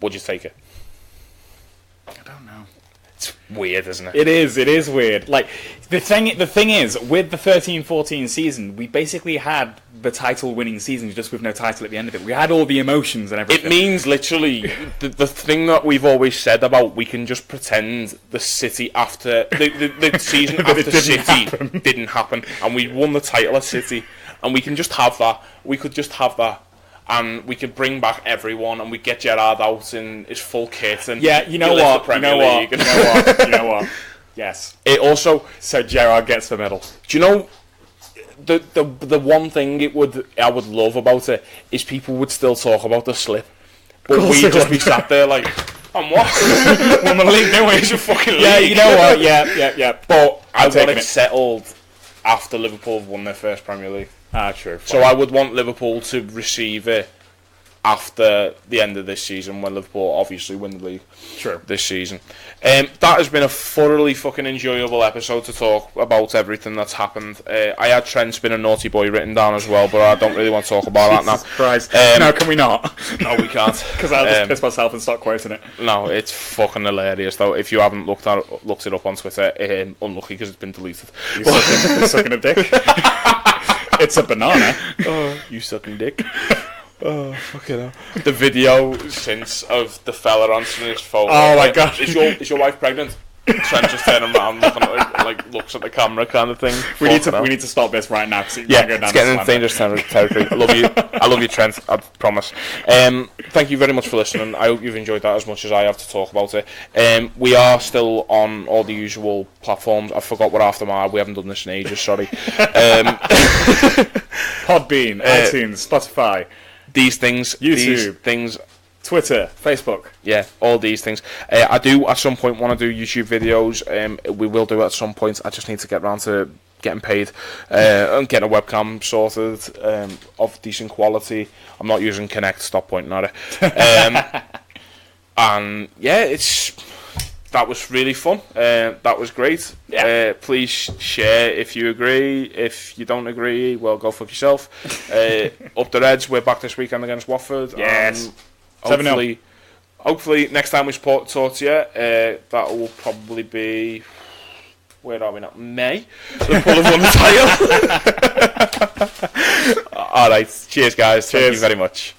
Would you take it? I don't know. It's weird, isn't it? It is weird. Like, the thing is, with the 13-14 season, we basically had the title-winning season, just with no title at the end of it. We had all the emotions and everything. It means, literally, the thing that we've always said about we can just pretend the City after... The season after City didn't happen, and we won the title at City, and we can just have that. We could just have that. And we could bring back everyone, and we get Gerrard out in his full kit, and you know what? Yes. It also, so Gerrard gets the medal. Do you know the one thing I would love about it is people would still talk about the slip, but we'd just be sat there like, I'm what? Well, the league, no way. It's a fucking league. Yeah, you know what? Yeah. But I want it settled after Liverpool have won their first Premier League. True. So I would want Liverpool to receive it after the end of this season, when Liverpool obviously win the league. Sure. This season. That has been a thoroughly fucking enjoyable episode to talk about everything that's happened. I had Trent's been a naughty boy written down as well, but I don't really want to talk about that now. Jesus Christ. No, can we not? No, we can't. Because I'll just piss myself and start quoting it. No, it's fucking hilarious though. If you haven't looked it up on Twitter, unlucky because it's been deleted. You're sucking a dick. It's a banana. Oh, you sucking dick. Oh, fucking hell. The video since of the fella answering his phone. Oh my god. Is your wife pregnant? Trent just turning around, looks at the camera, kind of thing. We need to stop this right now. Yeah, it's getting into dangerous territory. I love you, Trent. I promise. Thank you very much for listening. I hope you've enjoyed that as much as I have to talk about it. We are still on all the usual platforms. I forgot what half them are. We haven't done this in ages. Sorry. Podbean, iTunes, Spotify. These things, YouTube, Twitter, Facebook. Yeah, all these things. I do at some point want to do YouTube videos. We will do it at some point. I just need to get around to getting paid and getting a webcam sorted of decent quality. I'm not using Kinect. Stop pointing at it. And yeah, it's that was really fun. That was great. Yeah. Please share if you agree. If you don't agree, well, go fuck yourself. Up the Reds, we're back this weekend against Watford. Yes. Hopefully, next time we talk to you, that will probably be... Where are we now? May. Liverpool have won the title. All right. Cheers, guys. Thank you very much.